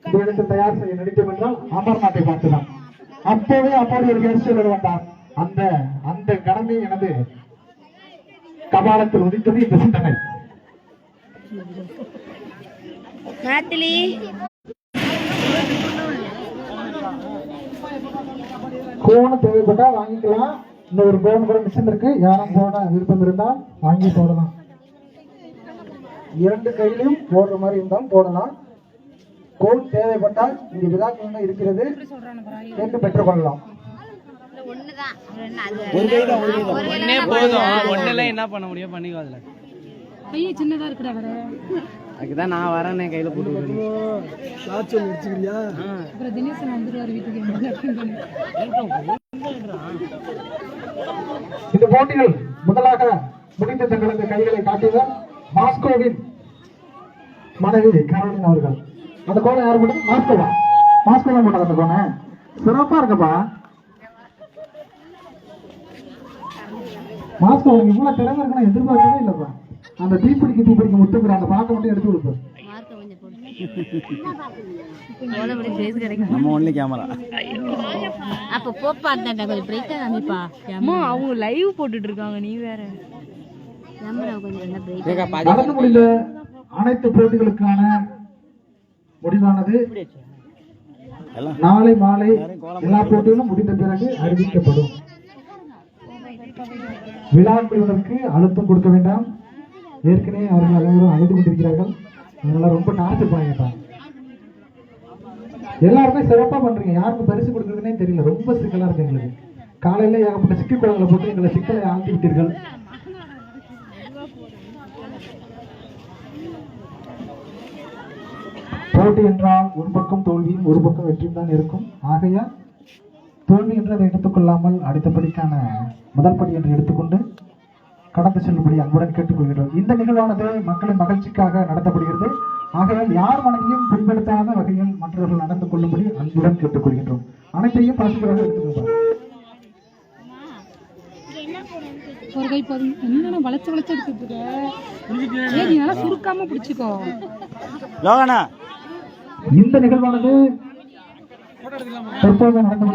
இந்த இடத்தில் தயார் செய்ய நடித்தோம் என்றால் அமர்நாத்தை பார்த்துதான். அப்போது ஒரு ஹேர் ஸ்டைலர் வந்தார். அந்த கடமை எனது கபாலத்தில் உதித்தது இந்த சிந்தனை. கோன் தேவைப்பட்டா வாங்கிக்கலாம். இன்னொரு கோன் கூட மிஷின் இருக்கு. யாரும் போட விருப்பம் இருந்தால் வாங்கி போடலாம். 2 கையிலையும் போடுற மாதிரி இருந்தாலும் போடலாம். கோன் தேவைப்பட்டால் இங்கு விழாக்கள் இருக்கிறது, கேட்டு பெற்றுக் கொள்ளலாம். ஒன்னே போதும். ஒன்னெல்லாம் என்ன பண்ண முடியும் பண்ணிக்கோ. அதுல கையை சின்னதா இருக்குடா வர. அதுக்குதான் நான் வரேன் கையில போட்டு அப்புறம் தினேசன் வந்துருவாரு வீட்டுக்கு. இந்த போட்டிகள் முதலாக முடிந்த தங்களது கைகளை காட்டியவர் மாஸ்கோவின் மனைவி கரோலின் அவர்கள். அந்த கோலை யாரு போட்டது? மாஸ்கோவா போட்டாங்க. அந்த கோனை சிறப்பா இருக்கப்பா. மாஸ்கோ இவ்வளவு திறமை இருக்குன்னா எதிர்பார்க்கவே இல்லப்பா. அந்த தீப்பிடிக்க முத்துக்குற அந்த பாட்டை மட்டும் எடுத்து கொடுப்போம். நம்ம ஒன்லி கேமரா. அப்ப போப்பா அந்த கொஞ்சம் பிரேக்கா காமிப்பா. அம்மா அவங்க லைவ் போட்டுட்டு இருக்காங்க, நீ வேற கேமரா கொஞ்சம் என்ன பிரேக். நடந்து முடிந்த அனைத்து போட்டிகளுக்கான முடிவானது நாளை மாலை எல்லா போட்டிகளும் முடிந்த பிறகு அறிவிக்கப்படும். விழா குழுவினருக்கு அழுத்தம் கொடுக்க வேண்டாம். ஏற்கனவே அவர்கள் அனைவரும் அழுது கொண்டிருக்கிறார்கள். அதனால ரொம்ப டார்ச்சர் பண்ணிட்டாங்க. எல்லாருமே சிறப்பா பண்றீங்க. யாருக்கு பரிசு கொடுக்குறதுனே தெரியல. ரொம்ப சிக்கலா இருக்கு எங்களுக்கு. காலையில ஏகப்பட்ட சிக்கி குளங்களை போட்டு எங்களை சிக்கலை ஆழ்த்தி விட்டீர்கள். போட்டி என்றால் ஒரு பக்கம் தோல்வியும் ஒரு பக்கம் வெற்றியும் தான் இருக்கும். ஆகையால் தோல்வி என்றதை எடுத்துக்கொள்ளாமல் அடுத்தபடிக்கான முதல் படி என்று எடுத்துக்கொண்டு கடந்து செல்லும்படி அன்புடன் கேட்டுக்கொள்கிறோம். இந்த நிகழ்வானது மக்களின் மகிழ்ச்சிக்காக நடத்தப்படுகிறது. ஆகையால் யார் மனதையும் பின்படுத்தாத வகையில் மற்றவர்கள் நடந்து கொள்ளும்படி அன்புடன் கேட்டுக்கொள்கின்றோம். அனைத்தையும் பாசிட்டிவாக எடுத்துக்கொள்வோம். ஒரு கை போதும். என்ன வளைச்சு எடுத்துட்டு இருக்க? நீ நல்லா சுருக்காம பிடிச்சுக்கோ. இந்த நிகழ்வானது தற்போது நடந்து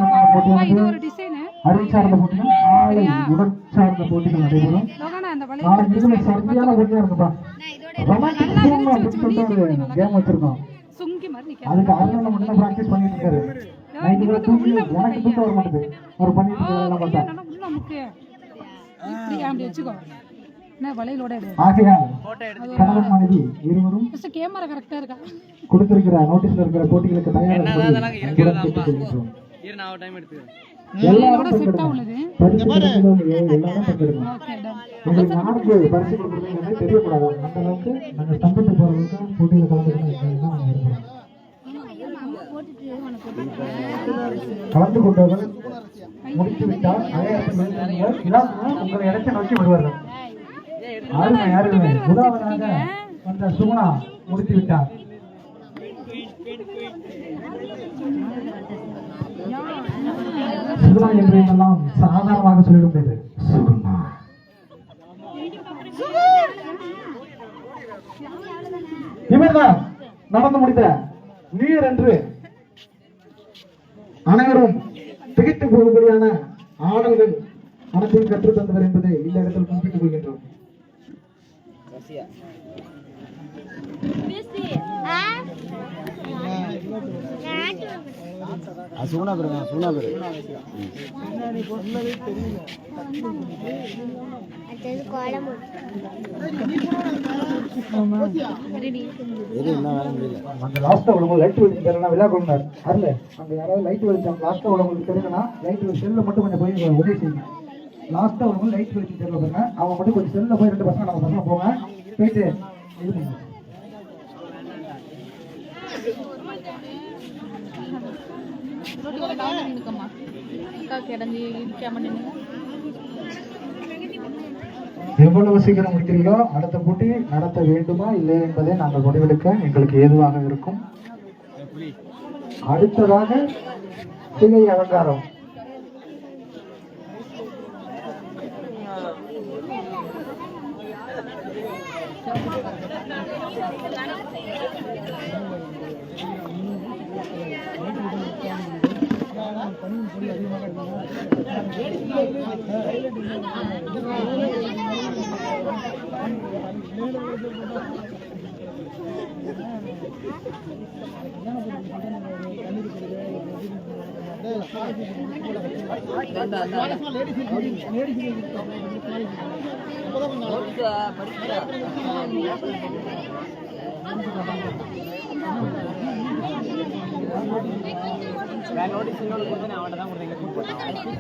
அறிவு சார்ந்த போட்டிகள், நாளை உடல் சார்ந்த போட்டிகள் நடைபெறும். நாளை நிகழ்வு சரியான போட்டியா இருக்குப்பா. ரொமான்டிக் சூம் அப்படின்னு சொல்லிட்டு ஒரு கேம் வச்சிருக்கோம். அதுக்கு அருண் மட்டும் பிராக்டிஸ் பண்ணிட்டு இருக்காரு. நைட்டு கூட தூக்கி எனக்கு தூக்கம் வர மாட்டேது. அவர் பண்ணிட்டு எல்லாம் பார்த்தா ஆகையால் கணவன் மனைவி இருவரும் கொடுத்திருக்கிற நோட்டீஸ்ல இருக்கிற போட்டிகளுக்கு தயாராக கேட்டுக்கொள்கின்றோம். எல்லாரும் பரிசு கொடுக்கிறோம், எல்லாரும் பங்கெடுக்கணும். உங்களுக்கு யாருக்கு பரிசு கொடுக்குறதுன்னு தெரியக்கூடாது. அந்த அளவுக்கு நாங்கள் ஸ்தம்பத்து போறவங்களுக்கு போட்டியில் கலந்துக்கணும். கலந்து கொண்டவர்கள் முடித்துவிட்டால் உங்கள் இடத்தை நோக்கி வருவார்கள். யாருமே முதலாவதாக வந்த சுகுணா முடித்து விட்டார். சுகுணா என்று எல்லாம் சாதாரணமாக சொல்லிட முடியாது. சுகுணா இவர்தான் நடந்து முடித்த நீர் என்று அனைவரும் திகைத்து போகும்படியான ஆடல்கள் அனைத்தையும் கற்றுத் தந்தவர் என்பதை இந்த இடத்தில் குறிப்பிட்டுக் கொள்கின்றோம். அந்த லாஸ்டா உள்ளவங்க லைட் வெளிச்சு தரணும் விழா கொண்டார் அதுல அங்க யாராவது லைட் வெளிச்சம் லாஸ்டா உள்ளவங்களுக்கு தெரியுதுன்னா லைட் செல்ல மட்டும் கொஞ்சம் போய் உதவி செய்யுங்க. லாஸ்டா உள்ளவங்க லைட் வெளிச்சு தெரியல பாருங்க, அவங்க மட்டும் கொஞ்சம் செல்ல போய் 2 பசங்க நம்ம பசங்க போங்க போயிட்டு இது பண்ணுங்க. எவ்வளவு சீக்கிரம் முடிக்கிறீங்களோ அடுத்த போட்டி நடத்த வேண்டுமா இல்லை என்பதை நாங்கள் முடிவெடுக்க எங்களுக்கு ஏதுவாக இருக்கும். அடுத்ததாக சிகை அலங்காரம்.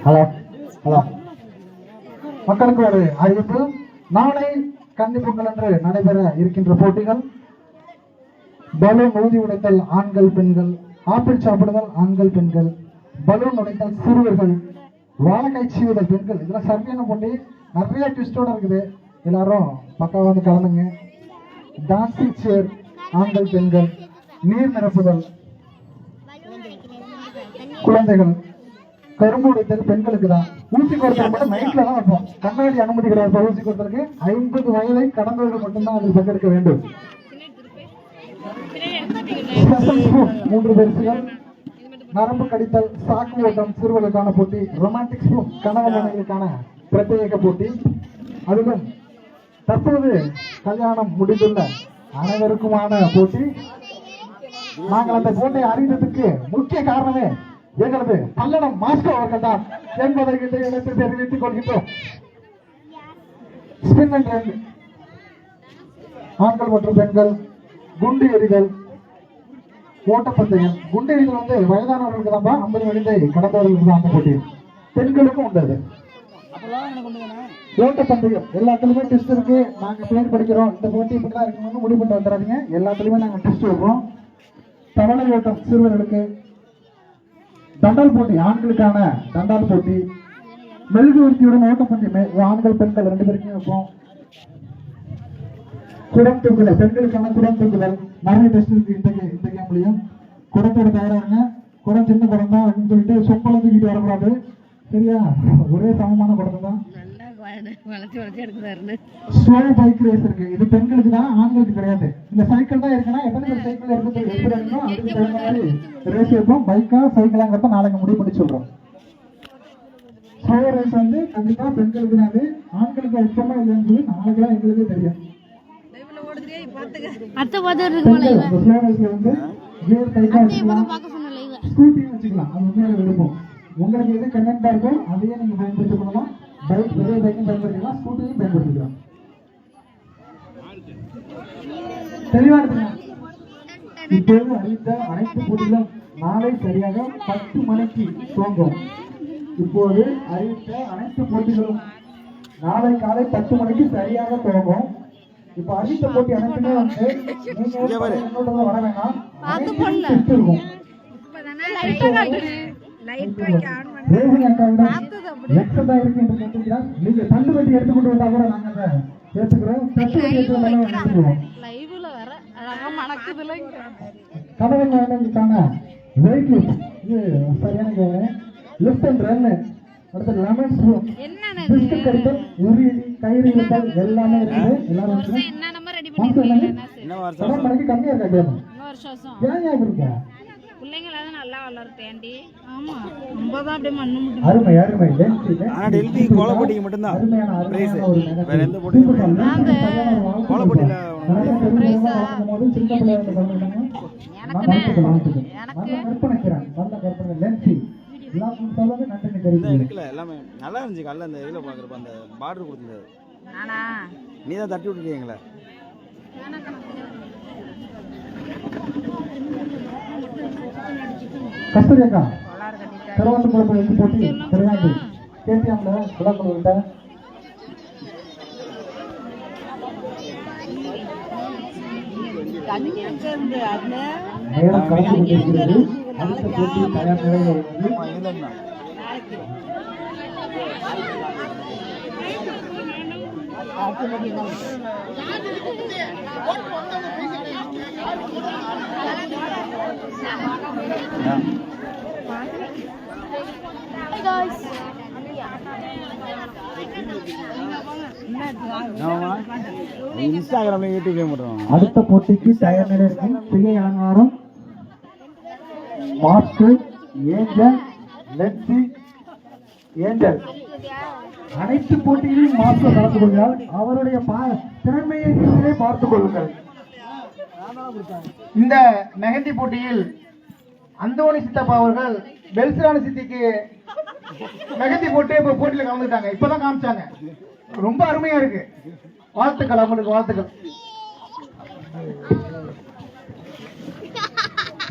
ஹலோ ஹலோ மக்களுக்கு ஒரு அறிவிப்பு. நாளை கன்னி பொங்கல் அன்று நடைபெற இருக்கின்ற போட்டிகள் பலூன் ஊதி உடைத்தல் ஆண்கள் பெண்கள், ஆப்பிள் சாப்பிடுதல் ஆண்கள் பெண்கள், பலூன் உடைத்தல் சிறுவர்கள், வாழைக்காய் சீவுதல் பெண்கள். இதெல்லாம் சரியான போட்டி, நிறைய ட்விஸ்டோட இருக்குது. எல்லாரும் பக்கம் வந்து கலந்துங்க. டான்சிங் சேர் ஆண்கள் பெண்கள், நீர் நிரப்புதல் குழந்தைகள், கரும்பு உடைத்தல் பெண்களுக்கு தான். ஊசி கொடுத்தல் மட்டும் நைட்ல தான் வைப்போம், கண்ணாடி அனுமதி கிடையாது. ஊசி கொடுத்தலுக்கு 50 வயதை கடந்தவர்கள் மட்டும்தான் அதில் பங்கெடுக்க வேண்டும். 3 பரிசுகள், நரம்பு கடித்தல், சாக்கு ஓட்டம் சிறுவர்களுக்கான போட்டி, ரொமான்டிக் ஸ்பூன் கணவன் மனைவிகளுக்கான பிரத்யேக போட்டி. அதிலும் தற்போது கல்யாணம் முடிந்துள்ள அனைவருக்குமான போட்டி. நாங்கள் அந்த போட்டியை அறிந்ததுக்கு முக்கிய காரணமே எங்களது பல்லடம் மாஸ்டர் அவர்கள் தான் என்பதை இடத்தில் தெரிவித்துக் கொள்கின்றோம். ஸ்பின் அண்ட் ரன் ஆண்கள் மற்றும் பெண்கள், குண்டு எறிதல், ஓட்டப்பந்தயம். குண்டு எறிதல் வந்து வயதானவர்களுக்கு தான், 50 வயதை கடந்தவர்களுக்கு தான் அந்த போட்டி. பெண்களுக்கும் உண்டது. ஓட்டப்பந்தயம் எல்லாத்துலயுமே டெஸ்ட் இருக்கு. நாங்க பேர் படிக்கிறோம், இந்த போட்டி இப்படிதான் இருக்கணும்னு முடிவு பண்ணி வந்துடாதீங்க. எல்லாத்துலயுமே நாங்க டெஸ்ட் வைப்போம். தவளை ஓட்டம் சிறுவர்களுக்கு, தண்டால் போட்டி ஆண்களுக்கான தண்டால் போட்டி, மெழுகுவர்த்தியுடன் ஓட்டப்பந்தயம் ஆண்கள் பெண்கள் 2 பேருக்கும் வைப்போம். குடம் தூக்குதல் பெண்களுக்கான குடம் தூக்குதல் நிறைய டெஸ்ட் இருக்கு. இந்த கேம்லயும் குடத்தோட தயாராங்க. குடம் சின்ன குடம் தான் அப்படின்னு சொல்லிட்டு சொப்பெல்லாம் தூக்கிட்டு வரக்கூடாது, சரியா? ஒரே சமமான குடம் தான். ஸ்லோ பைக் ரேஸ் இருக்கு, இது பெண்களுக்கு தான், ஆண்களுக்கு கிடையாது. இந்த சைக்கிள் தான் இருக்குன்னா எத்தனை பேர் சைக்கிள் எடுத்து எப்படி இருக்கணும் அதுக்கு தகுந்த மாதிரி ரேஸ் இருக்கும். பைக்கா சைக்கிளாங்கிறத நாளைக்கு முடிவு பண்ணி சொல்றோம். ஸ்லோ ரேஸ் வந்து கண்டிப்பா பெண்களுக்கு தான், அது ஆண்களுக்கு சுத்தமா இல்லைன்னு சொல்லி நாளைக்கெல்லாம் எங்களுக்கே தெரியும். ஸ்லோ ரேஸ்ல வந்து கியர் பைக்கா வச்சுக்கலாம், ஸ்கூட்டியும் வச்சுக்கலாம். அது உண்மையில விருப்பம். உங்களுக்கு எது கன்வென்ட்டா இருக்கோ அதையே நீங்க பயன்படுத்திக் கொள்ளலாம். பைக் பெரிய பைக்கும் பயன்படுத்திக்கலாம், ஸ்கூட்டியும் பயன்படுத்திக்கலாம். தெளிவா இருக்குங்க. இப்போது அறிவித்த அனைத்து போட்டிகளும் நாளை சரியாக 10 மணிக்கு துவங்கும். இப்போது அறிவித்த அனைத்து போட்டிகளும் நாளை காலை 10 மணிக்கு சரியாக துவங்கும். இப்ப அறிவித்த போட்டி அனைத்துமே வந்து நீங்க வர வேணாம், இருக்கும். நீங்க தண்டு வண்டி எடுத்துக்கொண்டு வந்தா கூட நாங்க அதை ஏற்றுக்கிறோம். தட்டு வண்டி எடுத்துக்கொண்டாலும் கணவனுக்கான வெயிட் லிஃப்ட், இது சரியான கேள்வி. லிஃப்ட் அண்ட் ரன், அடுத்து லெமன் ஸ்பூன், பிஸ்கட் கடித்தல், உரி கயிறு இழுத்தல் எல்லாமே இருக்குது. எல்லாரும் மாசம் என்னது? என்ன வருஷம் படம் மணிக்கு கம்மியா இருக்கா கேம்? ஏன் ஏன் இருக்கா? அருமை அருமை ஆனா டெல்டி கோல போட்டிக்கு மட்டும்தான் அருமையான பிரைஸ் அருமையான ஒரு மெகா வேற எந்த போட்டியும் கோல போட்டியில எடுக்கல எல்லாமே நல்லா இருந்துச்சு. காலைல அந்த இதுல பாக்குறப்ப அந்த பார்டர் கொடுத்தது நீ தான் தட்டி விட்டுட்டீங்களே. கஸ்தூரியக்கா திருவாரூர் குழப்பம் எழுதி போட்டி கிடையாது. கேட்டியாம்ல விழாக்குழுவிட்ட நேரம் கலந்து கொண்டிருக்கிறது. அடுத்த போட்டி தயார் நிலையில் உள்ளது. இன்ஸ்டாகிராம்ல யூடியூப்லயும் போடுறோம். அடுத்த போட்டிக்கு தயார் நிலையில் இருக்கும். சிகை அலங்காரம், மாஸ்டர், ஏஞ்சல், லென்சி, ஏஞ்சல் அனைத்து போட்டிகளிலும் மாஸ்டர் கலந்து கொள்கிறார். அவருடைய திறமையை நீங்களே பார்த்துக் கொள்ளுங்கள். இந்த மெஹந்தி போட்டியில் அந்தோணி சித்தப்பா அவர்கள் பெல்சிரான சித்திக்கு மெஹந்தி போட்டு இப்ப போட்டியில கலந்துட்டாங்க. இப்பதான் காமிச்சாங்க. ரொம்ப அருமையா இருக்கு. வாழ்த்துக்கள், அவங்களுக்கு வாழ்த்துக்கள்.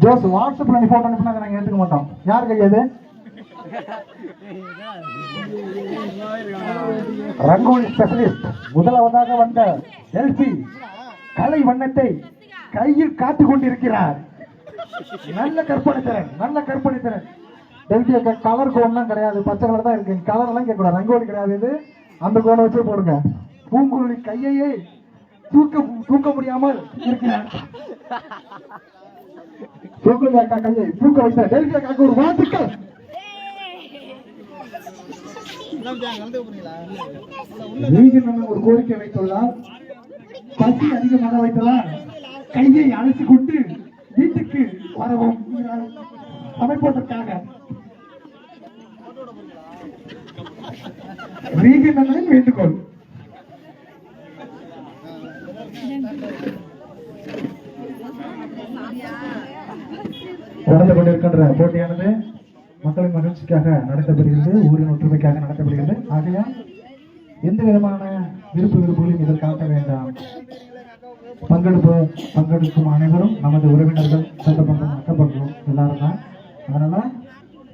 ஜோஸ் வாட்ஸ்அப்ல நீ போட்டோ அனுப்பினா நாங்க எடுத்துக்க மாட்டோம். யார் கையாது? ரங்கோலி ஸ்பெஷலிஸ்ட் முதலாவதாக வந்த எல்பி கலை வண்ணத்தை கையில் காத்துக் கொண்டிருக்கிறார். நல்ல கற்பனை திறன், நல்ல கற்பனை திறன். டெல்பிய கலர் கோணம் கிடையாது, பச்சை கலர் தான் இருக்கு. கலர் எல்லாம் கேட்க கூடாது. ரங்கோலி கிடையாது இது. அந்த கோணம் வச்சு போடுங்க. பூங்குழலி கையையே தூக்க முடியாமல் இருக்கிறார். பூங்குழலி அக்கா கையை தூக்க வைத்த டெல்பிய அக்காக்கு ஒரு வாழ்த்துக்கள். ஒரு கோரிக்கை வைத்துள்ளார். பசி அதிகமாக வைத்ததால் கையை அழைத்து கொண்டு வீட்டுக்கு வரவும் சமைப்பதற்காக ரீகன் வேண்டுகோள். நடந்து கொண்டிருக்கின்ற போட்டியானது மக்களின் மகிழ்ச்சிக்காக நடத்தப்படுகிறது, ஊரின் ஒற்றுமைக்காக நடத்தப்படுகிறது. ஆகையால் எந்த விதமான விருப்புகளையும் இதில் காட்ட வேண்டாம். பங்கெடுக்கும் அனைவரும் நமது உறவினர்கள், சொந்த பந்தம், அக்கப்பட்டோம் எல்லாரும் தான். அதனால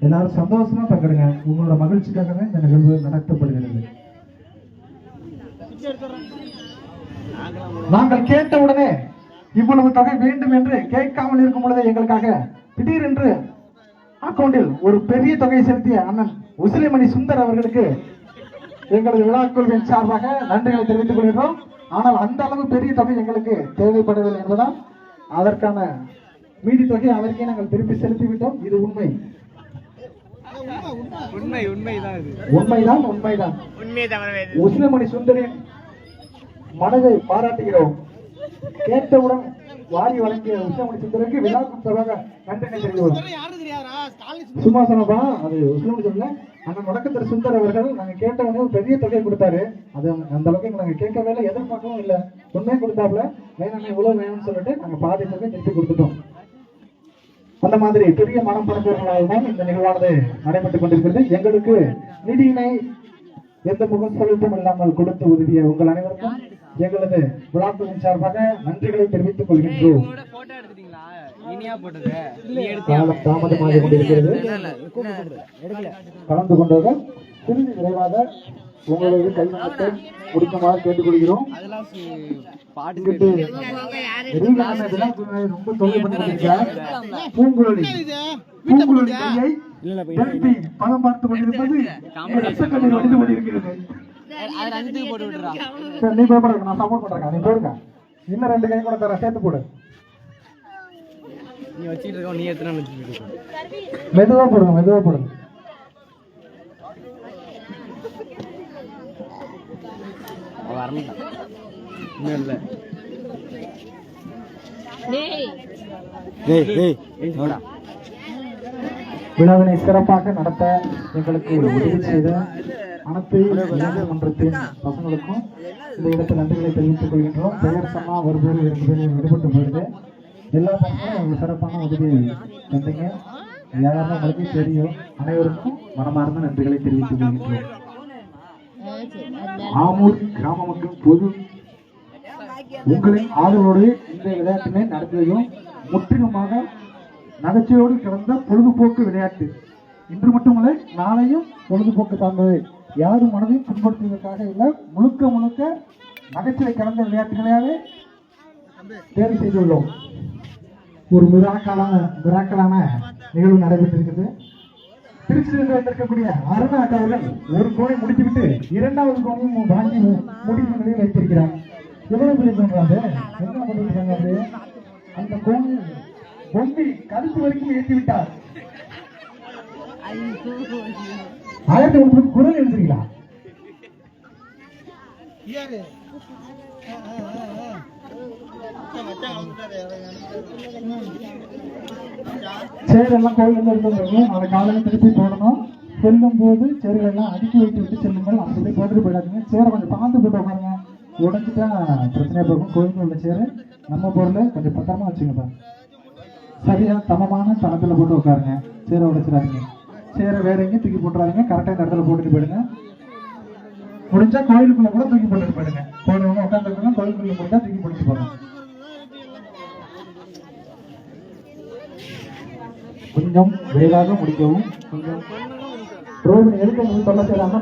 எல்லாரும் சந்தோஷமா பங்கெடுங்க. உங்களோட மகிழ்ச்சிக்காக இந்த நிகழ்வு நடத்தப்படுகிறது. நாங்கள் கேட்ட உடனே இவ்வளவு தொகை வேண்டும் என்று கேட்காமல் இருக்கும் பொழுது எங்களுக்காக திடீரென்று அக்கௌண்டில் ஒரு பெரிய தொகையை செலுத்திய அண்ணன் உசிலைமணி சுந்தர் அவர்களுக்கு எங்களது விழாக்குழுவின் சார்பாக நன்றிகளை தெரிவித்துக் கொள்கிறோம். ஆனால் அந்த அளவு பெரிய தொகை எங்களுக்கு தேவைப்படவில்லை என்பதால் அதற்கான மீதி தொகையை அவருக்கே நாங்கள் திருப்பி செலுத்திவிட்டோம். இது உண்மை. உண்மைதான். உசிலைமணி சுந்தரின் மனதை பாராட்டுகிறோம். கேட்டவுடன் வாரி வழங்கிய உசிலைமணி சுந்தருக்கு விழாக்கும் சார்பாக நன்றினை தெரிவிக்கிறோம். சும்மா சொன்னப்பா அது உசிலைமணி சொல்லல, அண்ணன் வடக்கத்தர் சுந்தர் அவர்கள் நாங்க கேட்டவங்க ஒரு பெரிய தொகை கொடுத்தாரு. அது அந்த அளவுக்கு நாங்க கேட்கவே இல்லை, எதிர்பார்க்கவும் இல்லை. உண்மையை கொடுத்தாப்புல வேணும் இவ்வளவு வேணும்னு சொல்லிட்டு நாங்க பாதி தொகை திருப்பி கொடுத்துட்டோம். அந்த மாதிரி பெரிய மனம் படைத்தவர்களால்தான் இந்த நிகழ்வானது நடைபெற்றுக் கொண்டிருக்கிறது. எங்களுக்கு நிதியினை எந்த முகசொலிப்பும் இல்லாமல் கொடுத்து உதவிய உங்கள் அனைவருக்கும் எங்களது விழாக்குழுவின் சார்பாக நன்றிகளை தெரிவித்துக் கொள்கின்றோம். காலம் தாமதமாக கொண்டிருக்கிறது. கலந்து கொண்டவர்கள் சிறிது விரைவாக உங்களது கைவண்ணத்தை முடிக்குமாறு கேட்டுக்கொள்கிறோம். ரொம்ப தொல்லை பண்ணி கொண்டிருக்கிறார். பூங்குழலி கையை பணம் பார்த்து கொண்டிருப்பது ரத்தக்கண்ணீர் வடிந்து கொண்டிருக்கிறது. நீ போய் நான் சப்போர்ட் பண்றேன். நீ போயிருக்க இன்னும் 2 கை கூட தர சேர்த்து போடு. நீ வச்சிட்டு இருக்க, நீ எத்தனை வச்சிட்டு இருக்க? மெதுவா போடுங்க. வரணும் இன்னும் இல்லை. விழாவினை சிறப்பாக நடத்த எங்களுக்கு உதவி செய்த அனைத்து இளைஞர் மன்றத்தின் பசங்களுக்கும் இந்த இடத்தில் நன்றிகளை தெரிவித்துக் கொள்கின்றோம். பெயர் சொன்னா வரும்போது 2 பேரும் விடுபட்டு போயிடுது. எல்லா பசங்களும் சிறப்பான உதவி தந்தீங்க. யாரும் உங்களுக்கு தெரியும். அனைவருக்கும் மனமார்ந்த நன்றிகளை தெரிவித்துக் கொள்கின்றோம். ஆமூர் கிராம மக்கள் பொது உங்களின் ஆதரவோடு இந்த விளையாட்டினை நடந்ததையும் முற்றிலுமாக நகைச்சுவையோடு கிடந்த பொழுதுபோக்கு விளையாட்டு. இன்று மட்டுமல்ல, நாளையும் பொழுதுபோக்கு சார்ந்தது. யாரும் மனதையும் புண்படுத்துவதற்காக இல்லை, முழுக்க முழுக்க நகைச்சுவை கலந்த விளையாட்டுகளையாவே தேர்வு செய்துள்ளோம். ஒரு மிராக்கலான நிகழ்வு நடைபெற்றிருக்கிறது. திருச்சியிலிருந்து வந்திருக்கக்கூடிய அருணா அவர்கள் ஒரு கோணை முடித்துவிட்டு 2வது கோணையும் வாங்கி முடிக்கும் நிலையில் வைத்திருக்கிறார். எவ்வளவு பெரிய தோன்றாது என்ன பண்ணிருக்காங்க? அது அந்த கோணி பொம்பி கருத்து வரைக்கும் ஏற்றி விட்டார். 1000 குரல் எழுதுறீங்களா? சேரெல்லாம் கோயிலில் இருந்தவங்க நாளை காலையில் திருப்பி போடணும். செல்லும் போது சேர்கள் எல்லாம் அடுக்கி வைத்து விட்டு செல்லுங்கள். அப்படி போட்டுட்டு போயிடாதீங்க. சேரை கொஞ்சம் பார்த்து போட்டு உட்காருங்க. உடஞ்சிட்டா பிரச்சனையா போகும். கோயிலில் உள்ள சேரை நம்ம பொருளை கொஞ்சம் பத்திரமா வச்சுங்கப்பா. சரியா சமமான தளத்தில் போட்டு உட்காருங்க. சேரை உடைச்சிடாதீங்க. சேரை வேற எங்கேயும் தூக்கி போட்டுறாதீங்க. கரெக்டாக இந்த இடத்துல போட்டுட்டு போயிடுங்க. முடிஞ்சா கோயிலுக்குள்ள கூட தூக்கி போட்டுட்டு போயிடுங்க. போடுறவங்க உட்காந்துருக்கோம், கோயிலுக்குள்ள முடிஞ்சா தூக்கி போட்டுட்டு போறோம். கொஞ்சம் விரைவாக முடிக்கவும். கொஞ்சம் ரோடு எடுக்க முடியும். சொல்ல செய்யறாங்க.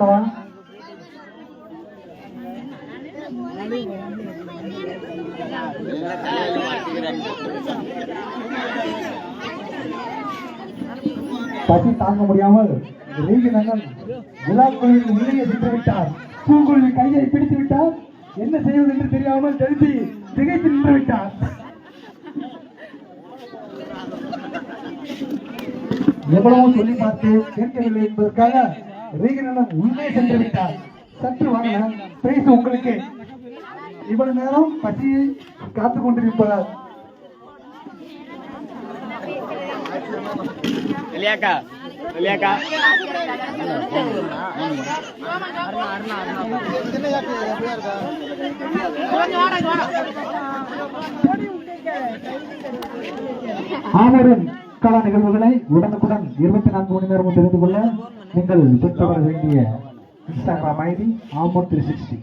பசி தாங்க முடியாமல் விழாக்குழுவின் உள்ளே சென்று விட்டார். பூங்குழலி கையை பிடித்து விட்டார். என்ன செய்வது என்று தெரியாமல் தெரிந்து திகைத்து நின்று விட்டார். எவ்வளவோ சொல்லி பார்த்து கேட்கவில்லை என்பதற்காக ரீகனிடம் உள்ளே சென்று விட்டார். சற்று வாங்க பேச உங்களுக்கு இவ்வளவு நேரம் பசியை காத்துக் கொண்டிருப்பதால் ஆமரின் கலா நிகழ்வுகளை உடனுக்குடன் 24 மணி நேரமும் தெரிந்து கொள்ள நீங்கள் பெற்று வர வேண்டிய இன்ஸ்டாகிராம் ஐடி ஆமூர் 360.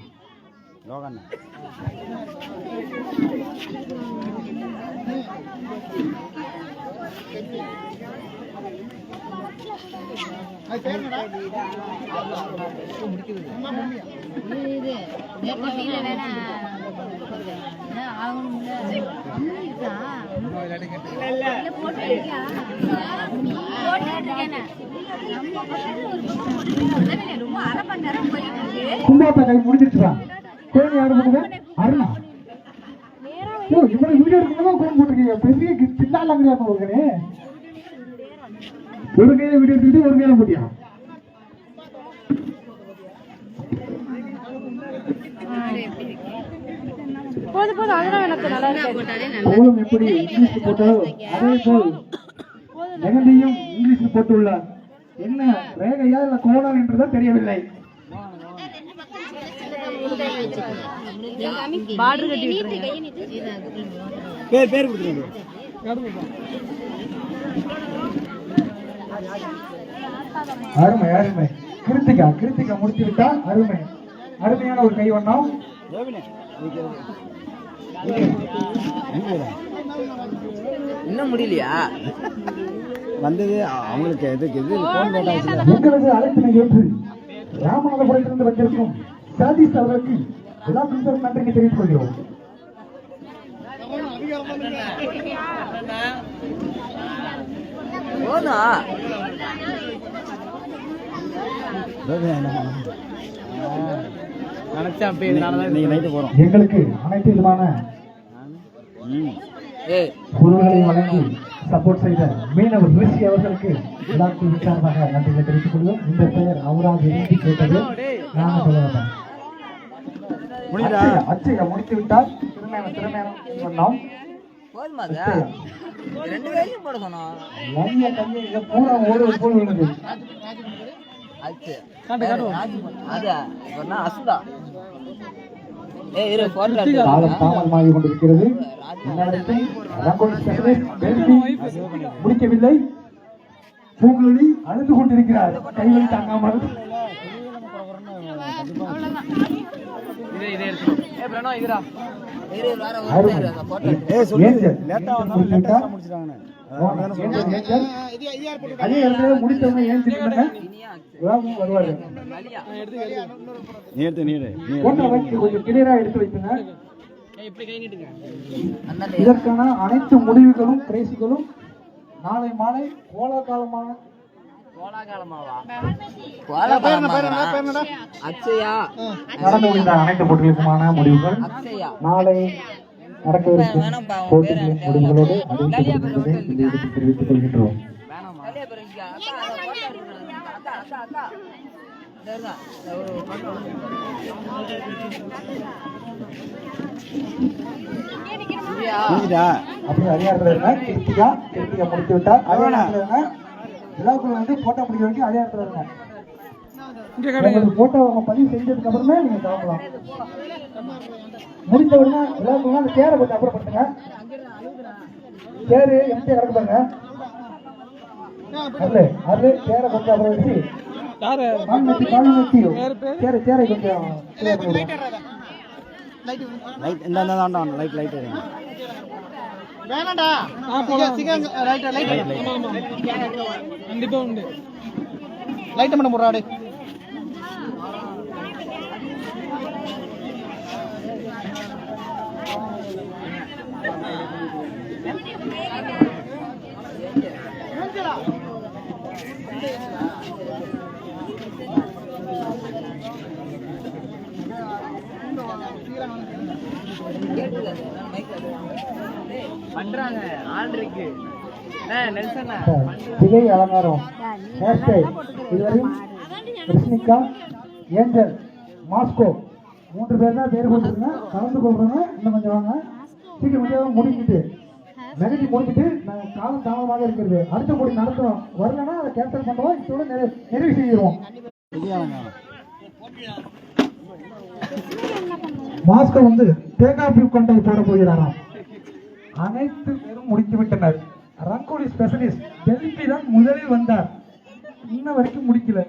கும்பாத்த கை முடிஞ்சிருச்சுடா. கோழி யாரு பண்ணுங்க? அருணா. இவ்வளவு வீடியோ எடுக்கணும் கோன் போட்டிருக்கீங்க. பெரிய சின்னாலாம் கிடையாது ஒருக்கனே. ஒரு கையில வீடியோ எடுத்துக்கிட்டு ஒரு கையில போட்டியா? போலும் எப்படி இங்கிலீஷ் போட்டோ அதே போல் மெகந்தியும் இங்கிலீஷ் போட்டுள்ளார். என்ன ரேகையா இல்ல கோணம் என்றுதான் தெரியவில்லை. அருமை அருமை. கிருத்திகா முடித்து விட்டால் அருமை. அருமையான ஒரு கை வண்ணம். இன்னும் முடியலையா? வந்தது அவங்களுக்கு உங்களது அழைப்பினை ஏற்று ராமநாதபுரத்திலிருந்து வந்திருக்கும் சதீஷ் அவர்களுக்கு எல்லாத்துக்கும் நன்றியை தெரிவித்துக் கொள்கிறோம். எங்களுக்கு அனைத்து விதமான பொருள்களை வழங்கி சப்போர்ட் செய்த மீனவர் ரிஷி அவர்களுக்கு எல்லாருக்கும் விசாரமாக நன்றிகளை தெரிவித்துக் கொள்வோம். இந்த பெயர் அவராக இருந்து கேட்டது நாங்கள் சொல்ல வேண்டாம். அச்சையா முடித்து விட்டால் திருநேரம் சொன்னோம். போதுமா அது? ரெண்டு பேரையும் போட சொன்னோம். லையா கையை இதை பூரா ஓடு போல் விழுது. அது இப்ப அசுதா. இரு போட்டோ காலம் தாமதமாகி கொண்டிருக்கிறது. இந்நேரத்தில் ரங்கோலி ஸ்பெஷலிஸ்ட் வெல்பி முடிக்கவில்லை. பூங்குழலி அழுது கொண்டிருக்கிறார் கைகள் தாங்காமல். அதே இடத்துல முடித்தவங்க ஏன் வருவாரு. கொஞ்சம் கிளியரா எடுத்து வைத்துங்க. இதற்கான அனைத்து முடிவுகளும் பிரைஸுகளும் நாளை மாலை கோலாகாலமாக நடந்து முடிந்த அனைத்து போட்டிகளுக்குமான முடிவுகள் நாளை நடக்கவிருக்கும் போட்டிகளின் முடிவுகளோடு அறிவிக்கப்படுகின்றதை இந்த இடத்தில் தெரிவித்துக் கொள்கின்றோம். அப்படி அதிகாரத்தில் இருங்க. கிருத்திகா முடித்து விட்டார். அதிகாரத்தில் இருங்க. விழாக்குள்ள வந்து போட்டோ முடிக்க வரைக்கும் அதிகாரத்தில் இருங்க. உங்களுக்கு போட்டோ அவங்க பதிவு செஞ்சதுக்கு அப்புறமே நீங்க கிளம்பலாம். முடித்த உடனே விழாக்குள்ள அந்த சேரை கொஞ்சம் அப்புறப்படுத்துங்க. சேரு எம்டி கிடக்கு பாருங்க. அது சேரை கொஞ்சம் அப்புறம் வச்சு சேரை கொஞ்சம் வேணாடா கண்டிப்பா உண்டு. லைட் மட்டும் போடுறாடு. பண்றாங்க ஆள் இருக்கு. திகை அலங்காரம் இதுவரையும் கிருஷ்ணிகா, ஏஞ்சல், மாஸ்கோ 3 பேர் தான் பேர் போட்டுருங்க. கலந்து கொள்றவங்க இன்னும் கொஞ்சம் வாங்க. சீக்கிரம் கொஞ்சம் முடிக்கிட்டு மெகதி முடிச்சுட்டு நாங்கள் காலம் தாமதமாக இருக்கிறது. அடுத்த போட்டி நடத்துறோம். வரலன்னா அதை கேன்சல் பண்ணுவோம். இதோட நிறைவு செய்திருவோம். மாஸ்கோ வந்து தேங்காய் கொண்டை போட போகிறாராம். அனைத்து பேரும் முடித்துவிட்டனர். ரங்கோலி ஸ்பெஷலிஸ்ட் டெல்பி தான் முதலில் வந்தார். இன்ன வரைக்கும் முடிக்கல.